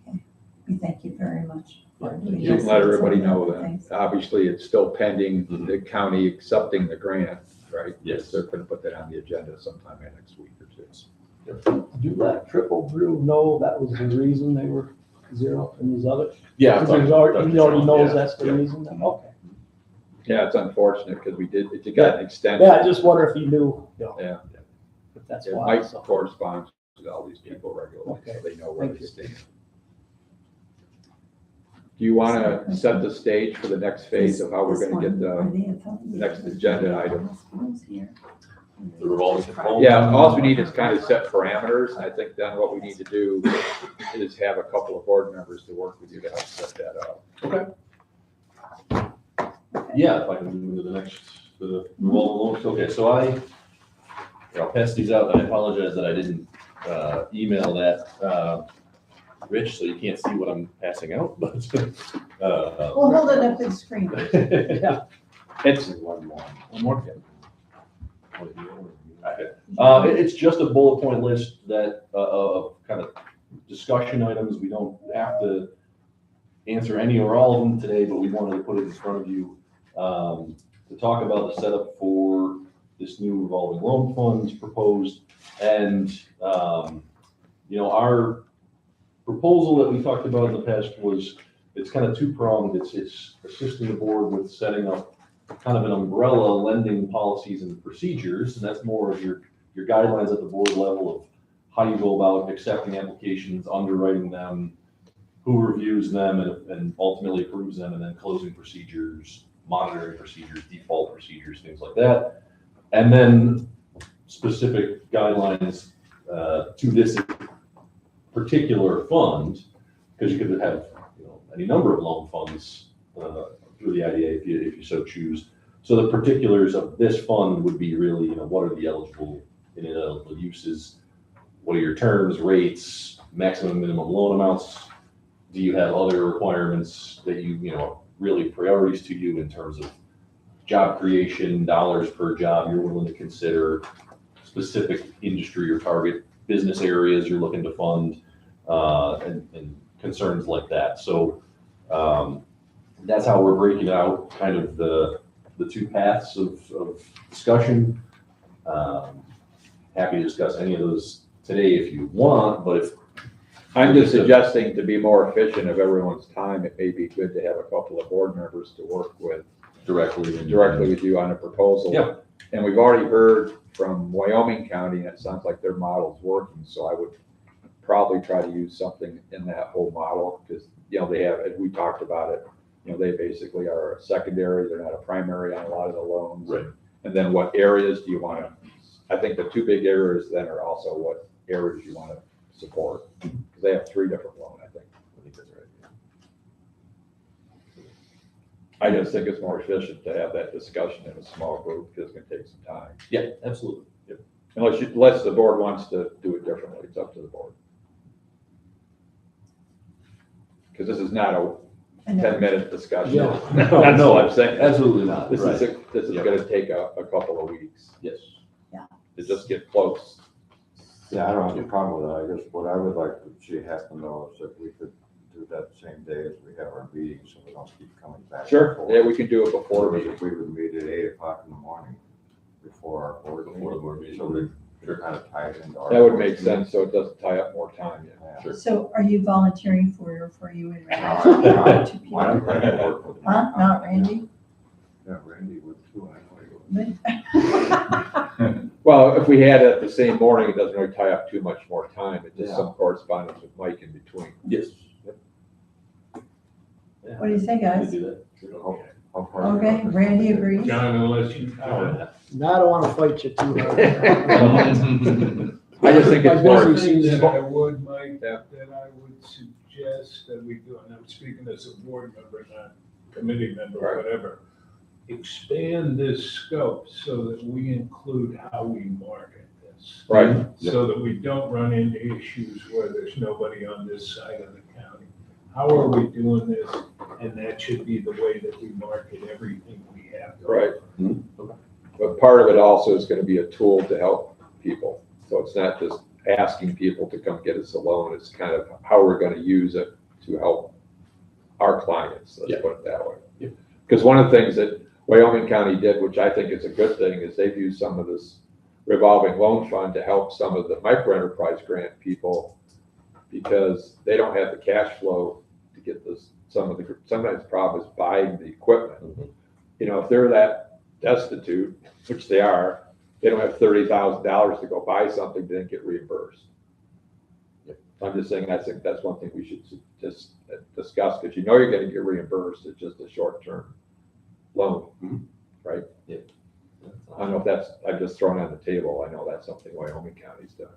Okay, we thank you very much. for doing You this. can let everybody know Thanks. that, obviously, it's still pending the county accepting the grant, right? Yes. They're gonna put that on the agenda sometime in next week or two. Do that triple brew know that was the reason they were zero and these others? Yeah. He already knows Yeah, that's the yeah. reason, then, okay. Yeah, it's unfortunate because it got an extension. Yeah, I just wonder if he knew, Yeah. if that's It why. might so. correspond with all these people regularly, so Okay. they know where Thank they you. stand. Do you want to set the stage for the next phase of how we're going to get the next agenda item? The revolving loan? Yeah, all we need is kind of set parameters, and I think then what we need to do is have a couple of board members to work with you to help set that up. Yeah, if I can move to the revolving loans. Okay, so I'll pass these out. I apologize that I didn't email that, Rich, so you can't see what I'm passing out, but. We'll hold it up to the screen. Yeah. It's One more. It's just a bullet point list that, of kind of discussion items. We don't have to answer any or all of them today, but we wanted to put it in front of you, to talk about the setup for this new revolving loan funds proposed. And, our proposal that we talked about in the past was, it's kind of two-pronged. It's assisting the board with setting up kind of an umbrella lending policies and procedures, and that's more of your guidelines at the board level of how you go about accepting applications, underwriting them, who reviews them and ultimately approves them, and then closing procedures, monitoring procedures, default procedures, things like that. And then specific guidelines to this particular fund, because you could have any number of loan funds through the IDA if you so choose. So the particulars of this fund would be really, what are the eligible and ineligible uses? What are your terms, rates, maximum, minimum loan amounts? Do you have other requirements that really priorities to you in terms of job creation, dollars per job you're willing to consider, specific industry or target business areas you're looking to fund, and concerns like that. So that's how we're breaking out kind of the two paths of discussion. Happy to discuss any of those today if you want, but if I'm just suggesting, to be more efficient of everyone's time, it may be good to have a couple of board members to work with directly with you on a proposal. Yeah. And we've already heard from Wyoming County, and it sounds like their model's working, so I would probably try to use something in that whole model, because, they have, as we talked about it, they basically are a secondary, they're not a primary on a lot of the loans. Right. And then what areas do you want to, I think the two big areas then are also what areas you want to support, because they have 3 different loans, I think that's right. I just think it's more efficient to have that discussion in a small group, because it's going to take some time. Yeah, absolutely. Yep. Unless the board wants to do it differently, it's up to the board. Because this is not a 10-minute discussion. Yeah. That's all I'm saying. Absolutely not. This Right. is Yep. going to take a couple of weeks. Yes. To just get close. Yeah, I don't have a problem with that. I guess what I would like to see happen though is that we could do that same day as we have our meeting, so we don't keep coming back. and Sure, forth. yeah, we can do it before Or meeting. if we would meet at 8 o'clock in the morning before our board Before the board meeting. meeting. So they're kind of tied into our. That would make sense, so it doesn't tie up more time, yeah. Yeah. So are you volunteering for you and Randy? Two Why people? don't I work with them? Huh? Not Randy? Yeah, Randy would too. I know he would. Well, if we had it the same morning, it doesn't really tie up too much more time. It's just Yeah. some correspondence with Mike in between. Yes. What do you say, guys? Do that. How far are you Okay, up? Randy agrees. John, unless you comment. Now, I don't wanna fight you too hard. I just think it's My more, One busy thing season. that I would, Mike, Yeah. that I would suggest that we do, and I'm speaking as a board member, not committee member, Right. whatever. Expand this scope so that we include how we market this. right, So that we don't run into issues where there's nobody on this side of the county. How are we doing this? And that should be the way that we market everything we have. right. But part of it also is gonna be a tool to help people. So it's not just asking people to come get us a loan, it's kind of how we're gonna use it to help our clients, let's put it that way. Yeah. Because one of the things that Wyoming County did, which I think is a good thing, is they've used some of this revolving loan fund to help some of the micro enterprise grant people because they don't have the cash flow to get this, sometimes the problem is buying the equipment. You know, if they're that destitute, which they are, they don't have $30,000 to go buy something to then get reimbursed. I'm just saying that's one thing we should just discuss, because you know you're gonna get reimbursed, it's just a short-term loan, right? Yeah. I don't know if that's, I'm just throwing it on the table, I know that's something Wyoming County's done.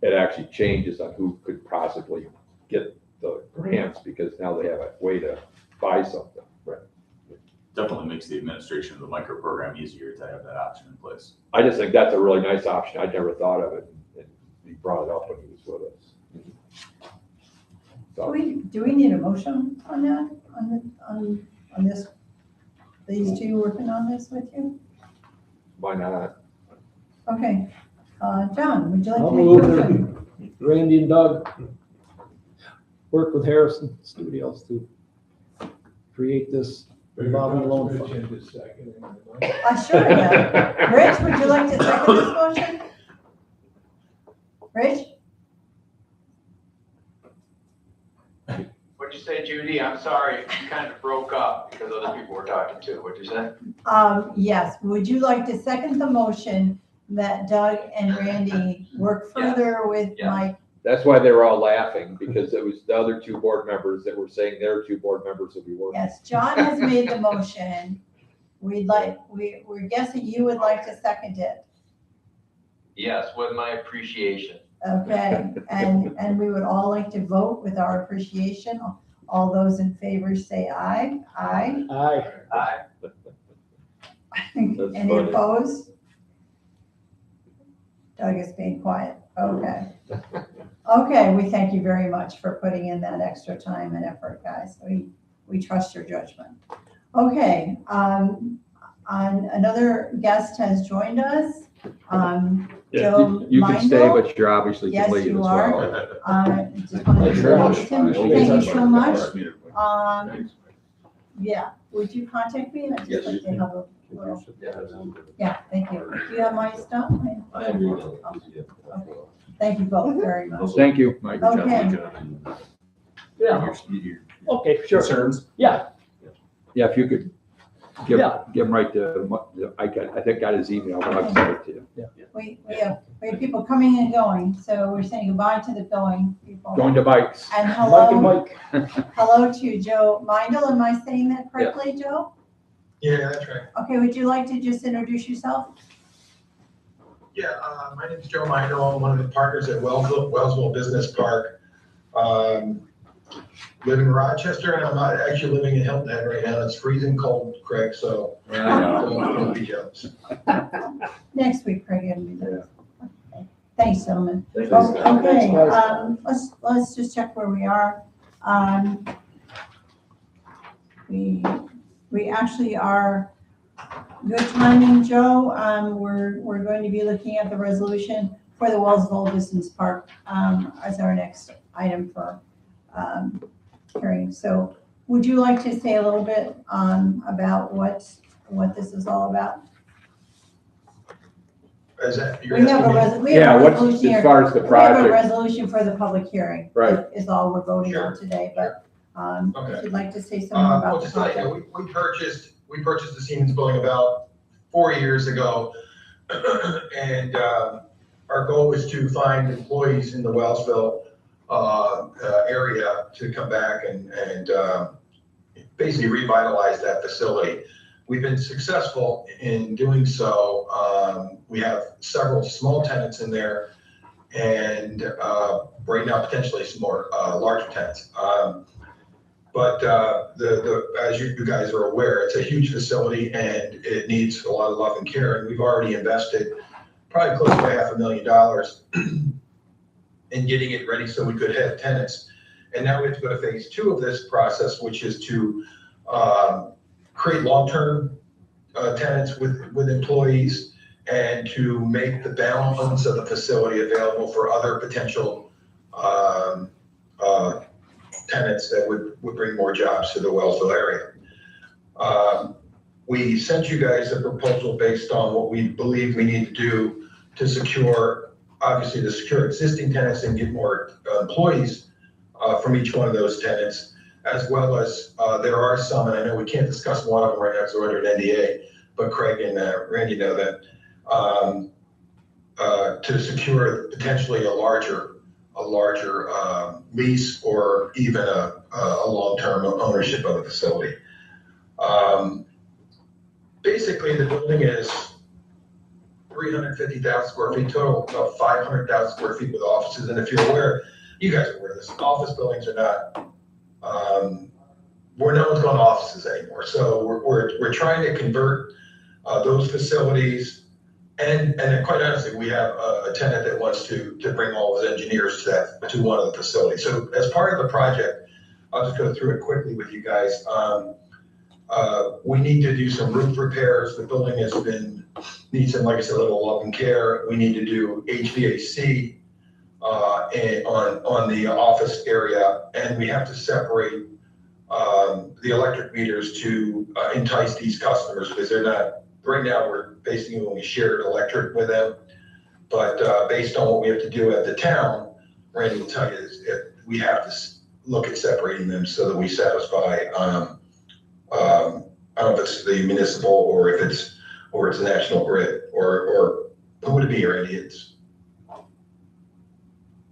It actually changes on who could possibly get the grants, because now they have a way to buy something. Definitely makes the administration of the micro program easier to have that option in place. I just think that's a really nice option, I never thought of it, and he brought it up when he was with us. So, Do we need a motion on that, on this? These two working on this with you? why not? Okay, John, would you like I'll to make a move motion? Randy and Doug work with Harrison Studios to create this revolving loan fund. Rich in a second. Sure, yeah. Rich, would you like to second this motion? Rich? What'd you say, Judy? I'm sorry, you kind of broke up because other people were talking too. What'd you say? Yes, would you like to second the motion that Doug and Randy work further with Yes. Mike? That's why they were all laughing, because it was the other two board members that were saying their two board members would be working. Yes, John has made the motion. We're guessing you would like to second it. Yes, with my appreciation. Okay, and we would all like to vote with our appreciation. All those in favor say aye. Aye. Aye. Aye. Any funny. opposed? Doug is being quiet. Okay. Okay, we thank you very much for putting in that extra time and effort, guys. We trust your judgment. Okay, another guest has joined us. Joe You can stay, Mindel. but you're obviously Yes, can leave as you are. well. Just wanted to introduce him. Thank you so much. Thanks. Yeah, would you contact me? I'd Yes. just like to have a little, yeah, thank you. Do you have my stuff? I agree with that. Thank you both very much. Thank you, Mike. Okay. Yeah, Your okay, sure. concerns? Yeah, Yeah, if you could give Yeah. him right to, I think got his email, but I'll send it to you. We have people coming and going, so we're saying goodbye to the going people. Going to bikes. And Mike and Mike. hello to Joe Mindel. Am I saying that correctly, Joe? Yeah, that's right. Okay, would you like to just introduce yourself? Yeah, my name is Joe Mindel. I'm one of the partners at Wellsville Business Park. Live in Rochester, and I'm not actually living in Hilton Head right now. It's freezing cold, Craig, so don't be jealous. Next week, Craig, it'll be there. Okay. Thanks, gentlemen. Thanks. Okay, guys. let's just check where we are. We actually are good timing, Joe. We're going to be looking at the resolution for the Wellsville Business Park as our next item for hearing. So would you like to say a little bit about what this is all about? Is that? you're We have a asking me? we have Yeah, a what's, resolution as here. far as the We have a project, resolution for the public hearing. Right. Is all we're voting on Sure. today, but, Okay. if you'd like to say something about Well, the just to let you project. know, we purchased the Siemens building about 4 years ago. And, our goal was to find employees in the Wellsville, area to come back and basically revitalize that facility. We've been successful in doing so. We have several small tenants in there and, right now potentially some more, larger tenants. But as you guys are aware, it's a huge facility and it needs a lot of love and care. And we've already invested probably close to $500,000 in getting it ready so we could have tenants. And now we have to go to phase 2 of this process, which is to create long-term tenants with employees and to make the balance of the facility available for other potential tenants that would bring more jobs to the Wellsville area. We sent you guys a proposal based on what we believe we need to do to secure, obviously to secure existing tenants and get more employees from each one of those tenants, as well as there are some, and I know we can't discuss one of them right now because we're under an NDA, but Craig and Randy know that, to secure potentially a larger lease or even a long-term ownership of the facility. Basically, the building is 350,000 square feet total, about 500,000 square feet with offices. And if you're aware, you guys are aware of this, office buildings are not, where no one's going to offices anymore. So we're trying to convert those facilities. And quite honestly, we have a tenant that wants to bring all of his engineers to one of the facilities. So as part of the project, I'll just go through it quickly with you guys. We need to do some roof repairs. The building needs some, like I said, a little love and care. We need to do HVAC on the office area, and we have to separate the electric meters to entice these customers because they're not, right now we're basically only shared electric with them. But based on what we have to do at the town, Randy will tell you, we have to look at separating them so that we satisfy, I don't know if it's the municipal or if it's a national grid or who would it be, Randy?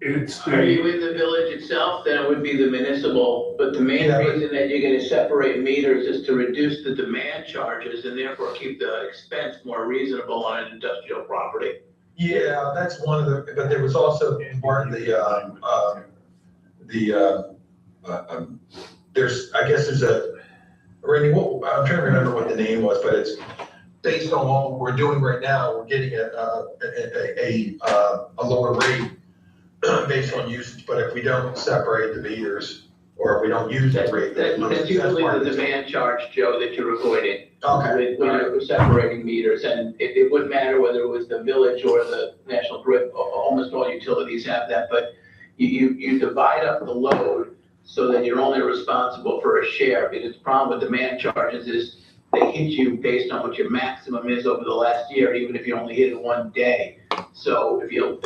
Are you in the village itself? Then it would be the municipal, but the main reason that you're gonna separate meters is to reduce the demand charges and therefore keep the expense more reasonable on an industrial property. Yeah, that's one of the, but there was also part of there's a, Randy, I'm trying to remember what the name was, but it's based on what we're doing right now, we're getting a lower rate based on usage, but if we don't separate the meters, or if we don't use that rate, That's usually the demand charge, Joe, that you're avoiding. Okay. When you're separating meters, and it wouldn't matter whether it was the village or the national grid, almost all utilities have that, but you divide up the load so that you're only responsible for a share, because the problem with demand charges is they hit you based on what your maximum is over the last year, even if you only hit it one day. So if you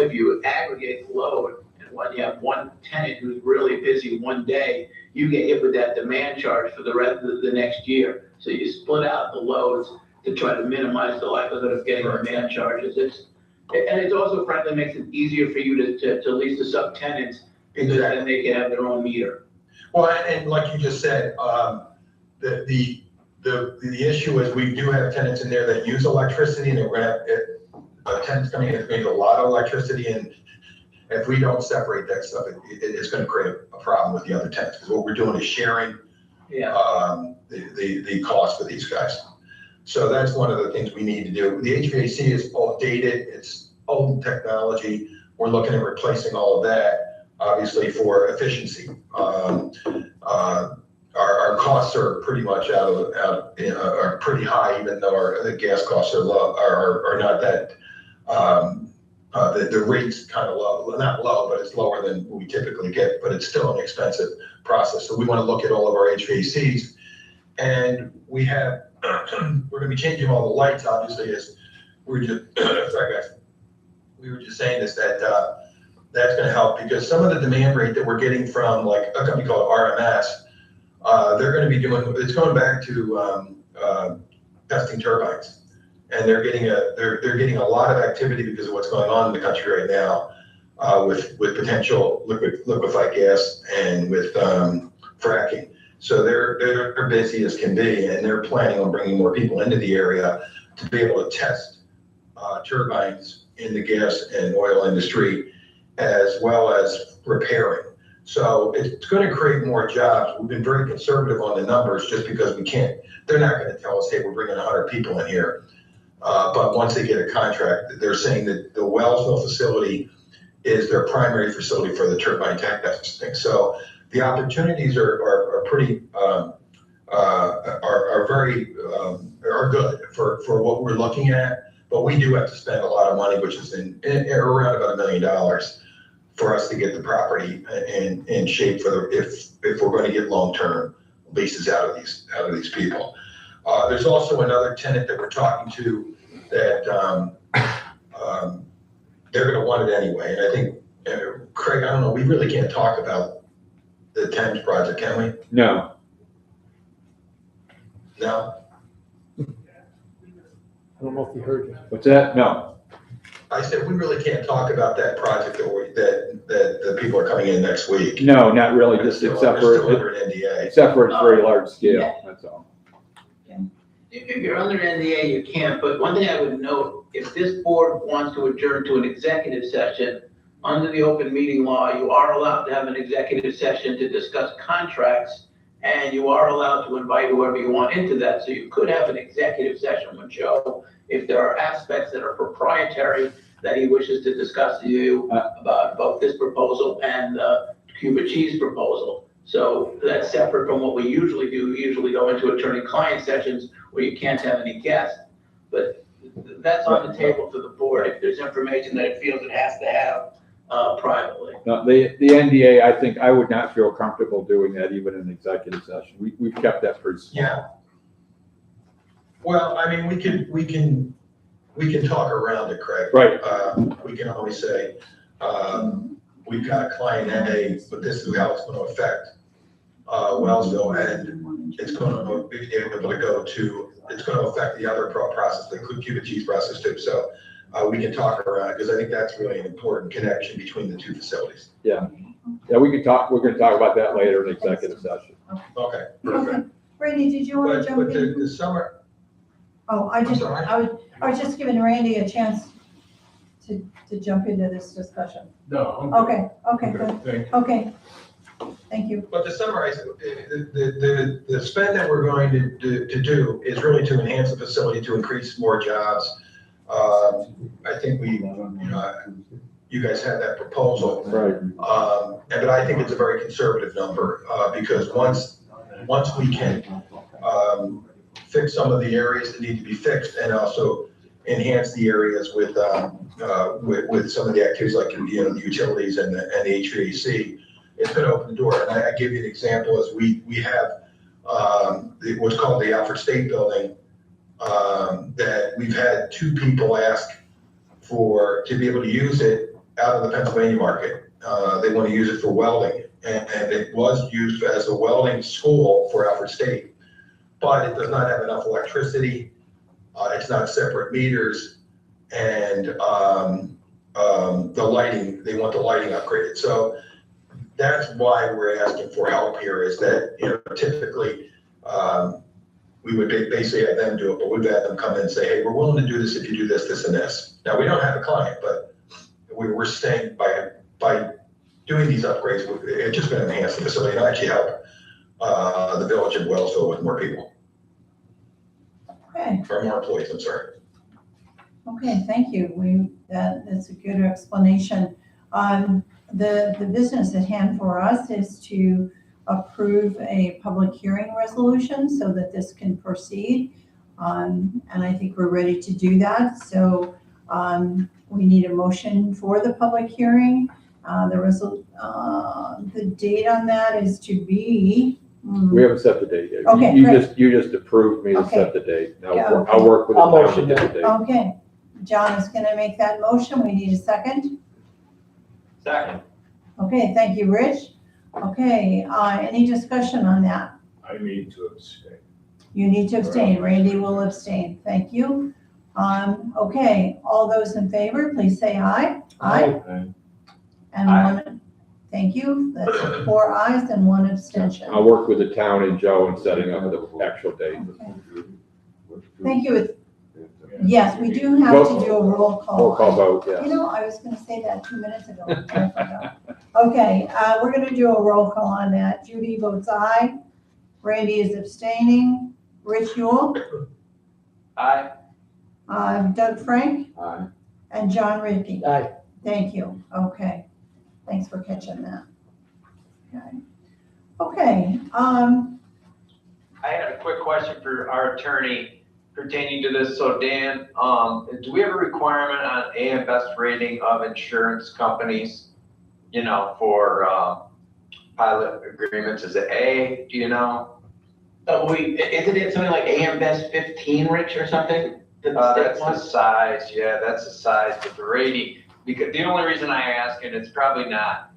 aggregate the load, and when you have one tenant who's really busy one day, you get hit with that demand charge for the rest of the next year. So you split out the loads to try to minimize the likelihood of getting demand charges. And it also frankly makes it easier for you to lease to subtenants, because then they can have their own meter. Well, and like you just said, the issue is we do have tenants in there that use electricity, and we're gonna have tenants coming in that make a lot of electricity, and if we don't separate that stuff, it's gonna create a problem with the other tenants, because what we're doing is sharing the cost for these guys. So that's one of the things we need to do. The HVAC is outdated, it's old technology. We're looking at replacing all of that, obviously for efficiency. Our costs are pretty much are pretty high, even though the gas costs are low, are not that, the rate's kind of low, not low, but it's lower than we typically get, but it's still an expensive process. So we want to look at all of our HVACs, and we're going to be changing all the lights, obviously, as we're just, sorry guys, we were just saying this, that, that's gonna help, because some of the demand rate that we're getting from like a company called RMS, they're gonna be doing, it's going back to, testing turbines. And they're getting a lot of activity because of what's going on in the country right now, with potential liquefied gas and with, fracking. So they're busy as can be, and they're planning on bringing more people into the area to be able to test, turbines in the gas and oil industry, as well as repairing. So it's going to create more jobs. We've been very conservative on the numbers just because we can't, they're not going to tell us, hey, we're bringing 100 people in here. But once they get a contract, they're saying that the Wellsville facility is their primary facility for the turbine tank testing. So the opportunities are pretty, are very, are good for what we're looking at. But we do have to spend a lot of money, which is in around about $1 million for us to get the property in shape for if we're going to get long-term leases out of these people. There's also another tenant that we're talking to that they're going to want it anyway. And I think, Craig, I don't know, we really can't talk about the Thames project, can we? No. No? I don't know if you heard me. What's that? No. I said, we really can't talk about that project that the people are coming in next week. No, not really, just They're except still for, under an NDA. except for it's very large scale, that's all. If you're under NDA, you can't, but one thing I would note, if this board wants to adjourn to an executive session, under the open meeting law, you are allowed to have an executive session to discuss contracts, and you are allowed to invite whoever you want into that. So you could have an executive session with Joe if there are aspects that are proprietary that he wishes to discuss with you about both this proposal and the Cuba cheese proposal. So that's separate from what we usually do. We usually go into attorney-client sessions where you can't have any guests. But that's on the table for the board if there's information that it feels it has to have privately. No, the NDA, I think I would not feel comfortable doing that even in an executive session. We've kept that pretty small. Yeah. Well, I mean, we can talk around it, Craig. Right. We can always say, we've got a client A, but this is how it's going to affect Wellsville, and it's going to be able to go to, it's going to affect the other process, the Cuba cheese process too. So we can talk around it because I think that's really an important connection between the two facilities. Yeah. Yeah, we can talk, we're going to talk about that later in executive session. Okay. Okay. Randy, did you want to jump But in? the summer, Oh, I'm sorry. I was just giving Randy a chance to jump into this discussion. No, I'm good. Okay, good. Thank you. Okay, thank you. But to summarize, the spend that we're going to do is really to enhance the facility, to increase more jobs. I think you guys had that proposal. Right. But I think it's a very conservative number, because once we can, fix some of the areas that need to be fixed and also enhance the areas with some of the activities like, the utilities and the HVAC, it's going to open the door. And I give you an example as we have what's called the Alfred State Building, that we've had 2 people ask to be able to use it out of the Pennsylvania market. They want to use it for welding, and it was used as a welding school for Alfred State, but it does not have enough electricity. It's not separate meters, and the lighting, they want the lighting upgraded. So that's why we're asking for help here, is that, typically, we would basically have them do it, but we've had them come in and say, hey, we're willing to do this if you do this, this, and this. Now, we don't have a client, but we're saying by doing these upgrades, it's just going to enhance the facility and actually help the village of Wellsville with more people. Okay, Or more employees, I'm sorry. okay, thank you. That's a good explanation. The business at hand for us is to approve a public hearing resolution so that this can proceed. And I think we're ready to do that. So we need a motion for the public hearing. The date on that is to be. We haven't set the date yet. Okay, You great. just approved me to Okay. set the date. Now, Yeah, okay. I'll work with the I'll town to motion get the that. date. Okay, John is gonna make that motion. We need a second. Second. Okay, thank you, Rich. Okay, any discussion on that? I need to abstain. You need to abstain. Randy will abstain. Thank you. Okay, all those in favor, please say aye. Okay. And one, thank you. That's 4 ayes and 1 abstention. I'll work with the town and Joe in setting up the actual date. Thank you. Yes, we do have to do a roll call. Roll call vote, yes. You know, I was gonna say that 2 minutes ago. I forgot. Okay, we're gonna do a roll call on that. Judy votes aye. Randy is abstaining. Rich Yule, Aye. Doug Frank, Aye. and John Ricky. Aye. Thank you. Okay. Thanks for catching that. Okay. Okay, I had a quick question for our attorney pertaining to this. So Dan, do we have a requirement on AM Best rating of insurance companies, you know, for, pilot agreements? Is it A, do you know? Isn't it something like AM Best 15, Rich, or something? That's the size, yeah, that's the size, but the rating, because the only reason I ask, and it's probably not,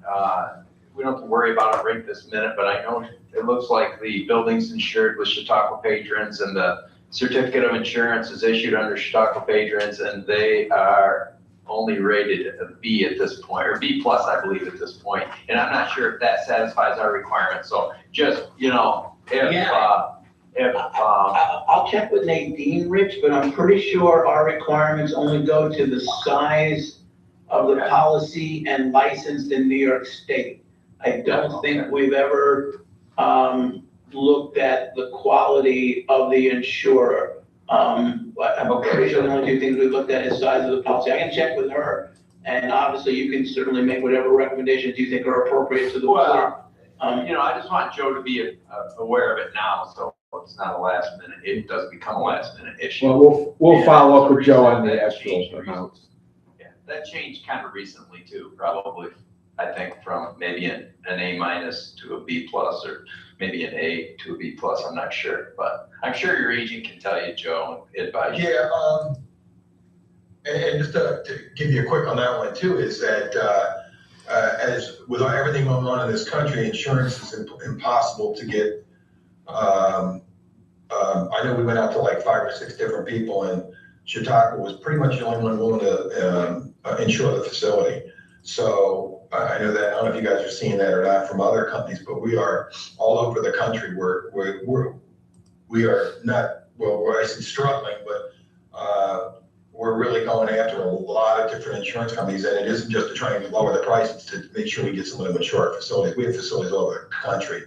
we don't have to worry about it right this minute, but I know it looks like the building's insured with Chautauqua patrons, and the certificate of insurance is issued under Chautauqua patrons, and they are only rated a B at this point, or B plus, I believe, at this point. And I'm not sure if that satisfies our requirements, so just, you know, I'll check with Nadine, Rich, but I'm pretty sure our requirements only go to the size of the policy and licensed in New York State. I don't think we've ever, looked at the quality of the insurer. I'm pretty sure the only 2 things we looked at is size of the policy. I can check with her, and obviously you can certainly make whatever recommendations you think are appropriate to the board. you know, I just want Joe to be aware of it now, so it's not a last minute, it does become a last minute issue. Well, we'll Yeah, follow up with Joe on the that actual changed amounts. Yeah, that changed kind of recently too, probably, I think, from maybe an A minus to a B plus, or maybe an A to a B plus, I'm not sure, but I'm sure your agent can tell you, Joe, and advise you. Yeah, and just to give you a quick on that one too, is that, as with everything going on in this country, insurance is impossible to get. I know we went out to like 5 or 6 different people, and Chautauqua was pretty much the only one willing to insure the facility. So I know that, I don't know if you guys are seeing that or not from other companies, but we are all over the country. We are not, well, I said struggling, but we're really going after a lot of different insurance companies, and it isn't just to try and lower the price, it's to make sure we get someone to insure our facilities. We have facilities all over the country,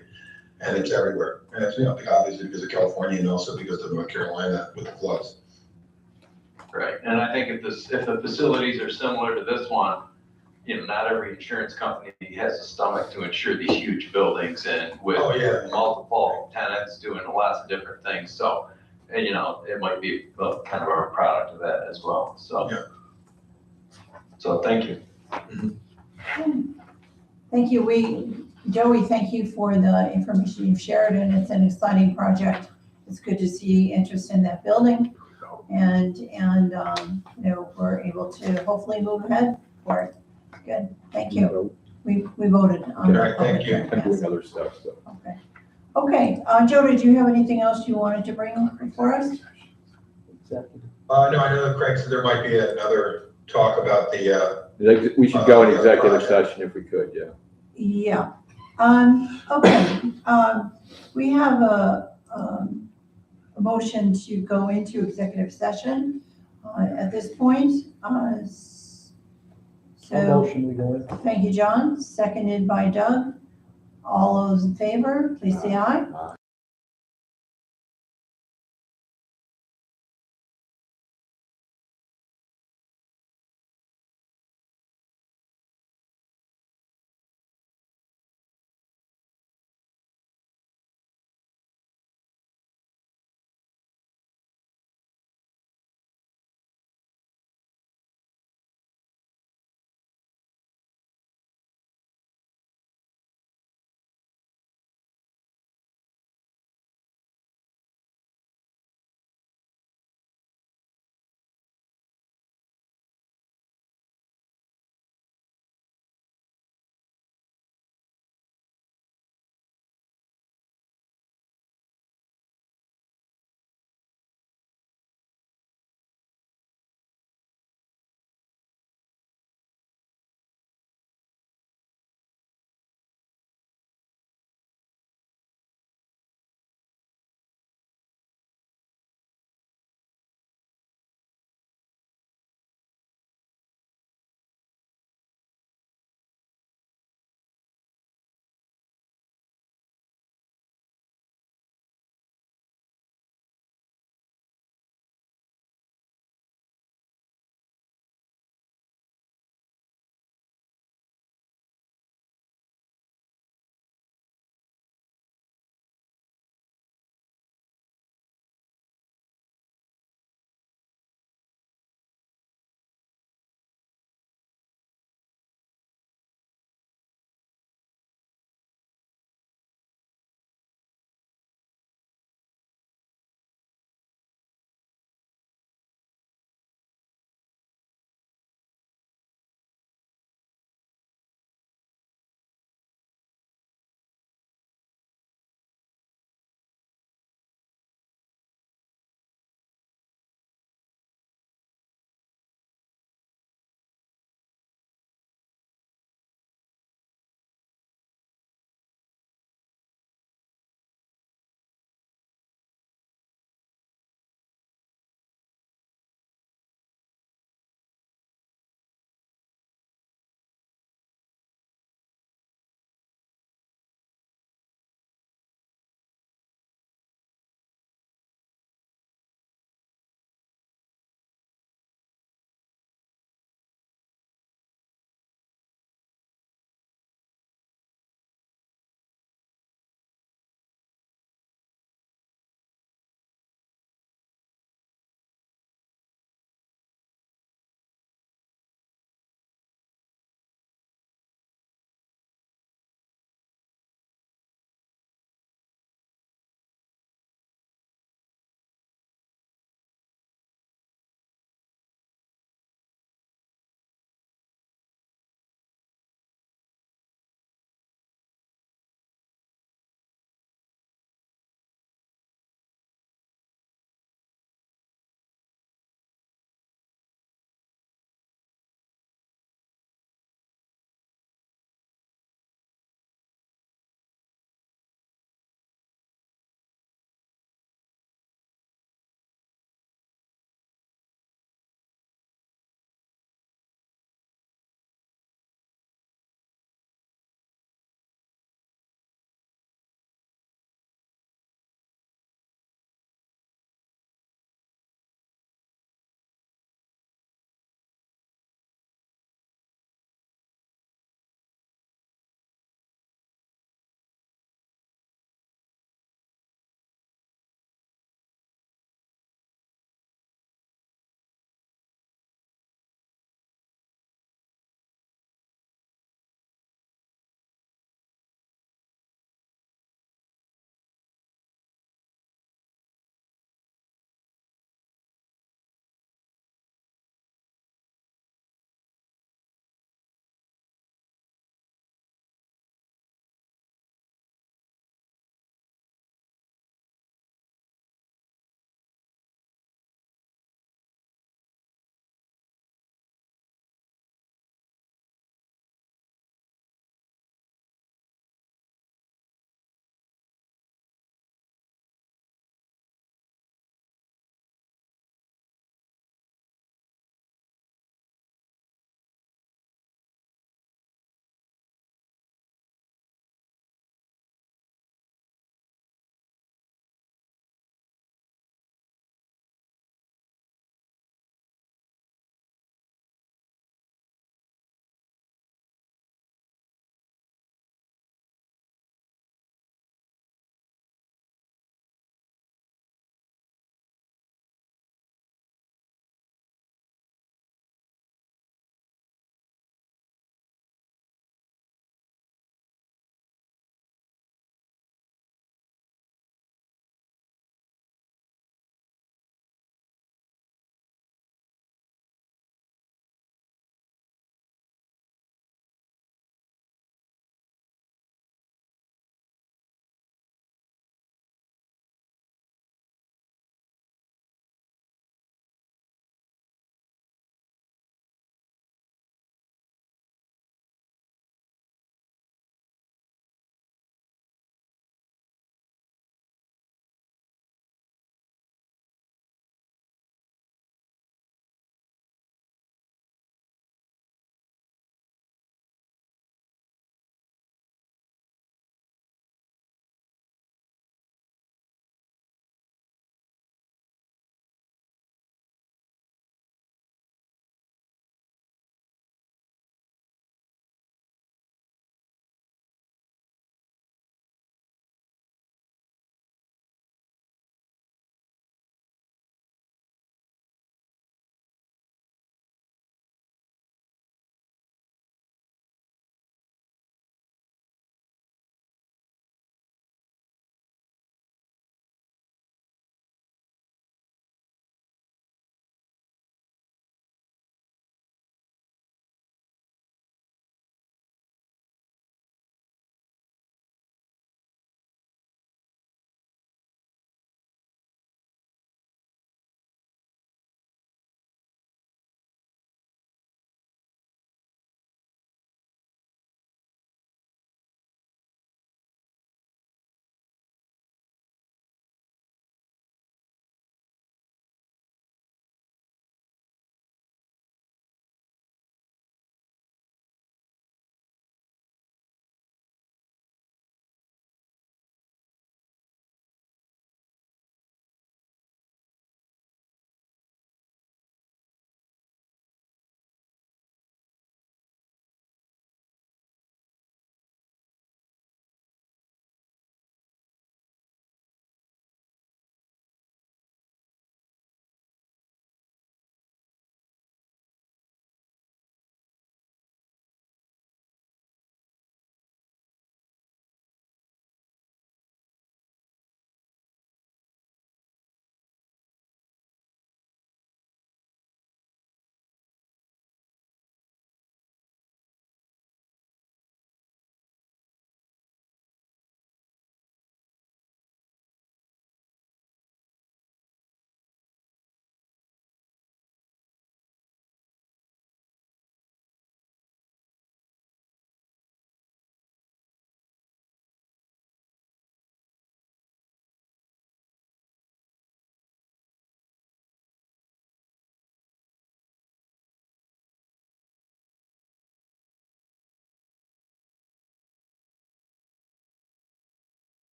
and it's everywhere. And it's, you know, obviously because of California and also because of North Carolina with the floods. Right, and I think if the facilities are similar to this one, you know, not every insurance company has the stomach to insure these huge buildings and with multiple tenants doing lots of different things, so, and, you know, it might be kind of a product of that as well, so. Yeah. So, thank you. thank you. Joey, thank you for the information you've shared, and it's an exciting project. It's good to see interest in that building, and you know, we're able to hopefully move ahead for it. Good, thank you. We voted on that. Thank you. I'm doing other stuff, so. Okay. Okay, Joe, did you have anything else you wanted to bring for us? No, I know that Craig said there might be another talk about the. We should go in executive session if we could, yeah. Yeah. Okay. We have a motion to go into executive session at this point. So, Motion we go in. thank you, John. Seconded by Doug. All those in favor, please say aye.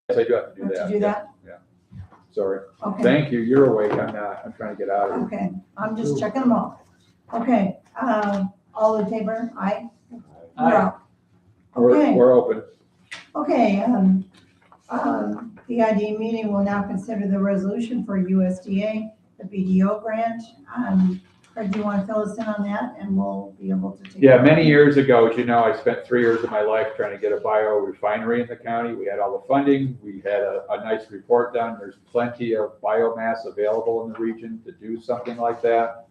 Yes, I do have to do To that. do that? Sorry. Okay, Thank you. You're awake. I'm not. I'm trying to get out of here. okay. I'm just checking them off. Okay, all in favor? Aye? We're out. Okay. We're open. Okay, the ID meeting will now consider the resolution for USDA, the BDO grant. Craig, do you want to fill us in on that and we'll be able to take? Yeah, many years ago, as you know, I spent 3 years of my life trying to get a biorefinery in the county. We had all the funding. We had a nice report done. There's plenty of biomass available in the region to do something like that.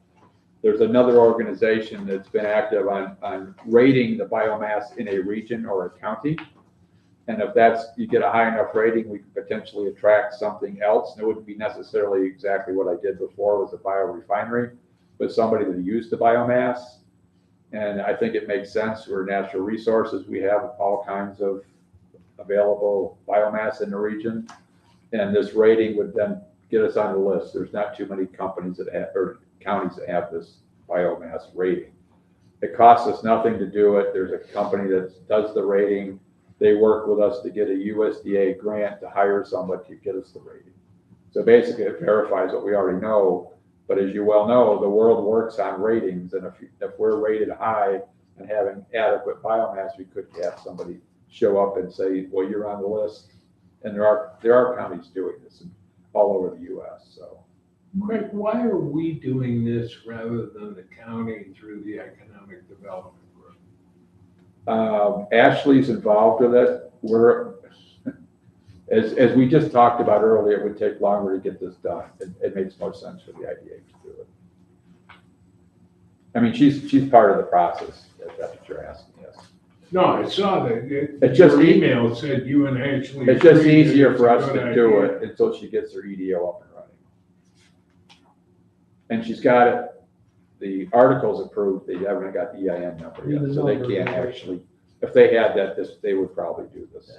There's another organization that's been active on rating the biomass in a region or a county. And if you get a high enough rating, we could potentially attract something else. And it wouldn't be necessarily exactly what I did before was a biorefinery, but somebody that used the biomass. And I think it makes sense. We're natural resources. We have all kinds of available biomass in the region. And this rating would then get us on the list. There's not too many companies that have, or counties that have this biomass rating. It costs us nothing to do it. There's a company that does the rating. They work with us to get a USDA grant to hire somebody to get us the rating. So basically it verifies what we already know. But as you well know, the world works on ratings. And if we're rated high and having adequate biomass, we could have somebody show up and say, well, you're on the list. And there are counties doing this all over the US. So. Craig, why are we doing this rather than the county through the Economic Development Group? Ashley's involved with it. As we just talked about earlier, it would take longer to get this done. It makes more sense for the IDA to do it. I mean, she's part of the process, if that's what you're asking, yes. No, I saw that. It's just Your email said you and Ashley. It's just agreed that easier it's for a us good to do idea. it until she gets her EDO up and running. And she's got it, the article's approved, they haven't got the EIN number yet, so they can't actually, if they had that, they would probably do this.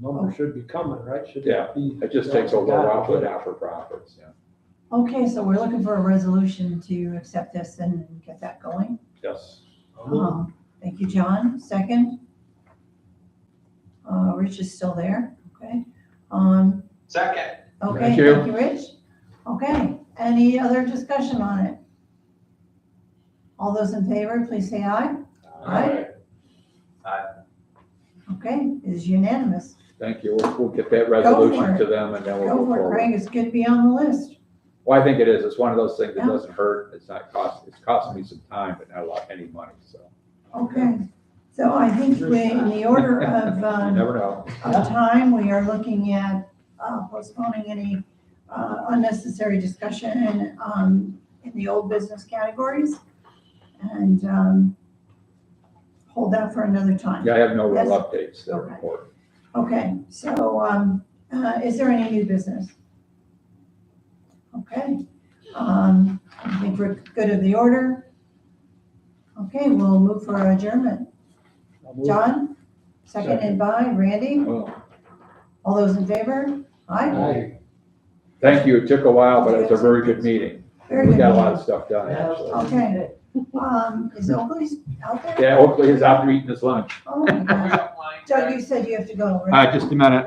Number should be coming, right? Should Yeah, be- it just takes a little while for that for profits, yeah. Okay, so we're looking for a resolution to accept this and get that going. Yes. Thank you, John. Second? Rich is still there, okay. Second. Okay, Thank you. thank you, Rich. Okay, any other discussion on it? All those in favor, please say aye. Aye. Okay, it is unanimous. Thank you. We'll get that resolution it. to them and then we'll Go go for it, forward. Craig. It's good to be on the list. Well, I think it is. It's one of those things that Yeah. doesn't hurt. It's costing me some time, but not any money, so. Okay, so I think in the order of, You never know. of time, we are looking at postponing any unnecessary discussion in the old business categories and hold that for another time. Yeah, I have no real Yes. updates that are Okay. important. Okay, so is there any new business? Okay, I think we're good of the order. Okay, we'll move for adjournment. I'll move. John, seconded by Randy. Well, All those in favor? Aye. Aye. thank you. It took a while, but it was a very good meeting. Very We good. got a lot of stuff done, actually. Okay, is Oakley's out there? Yeah, hopefully he's out there eating his lunch. Oh my gosh. Doug, you said you have to go, right? Just a minute.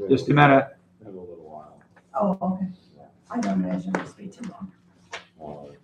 Just a minute. In a little while. Oh, okay. I don't imagine this will be too long.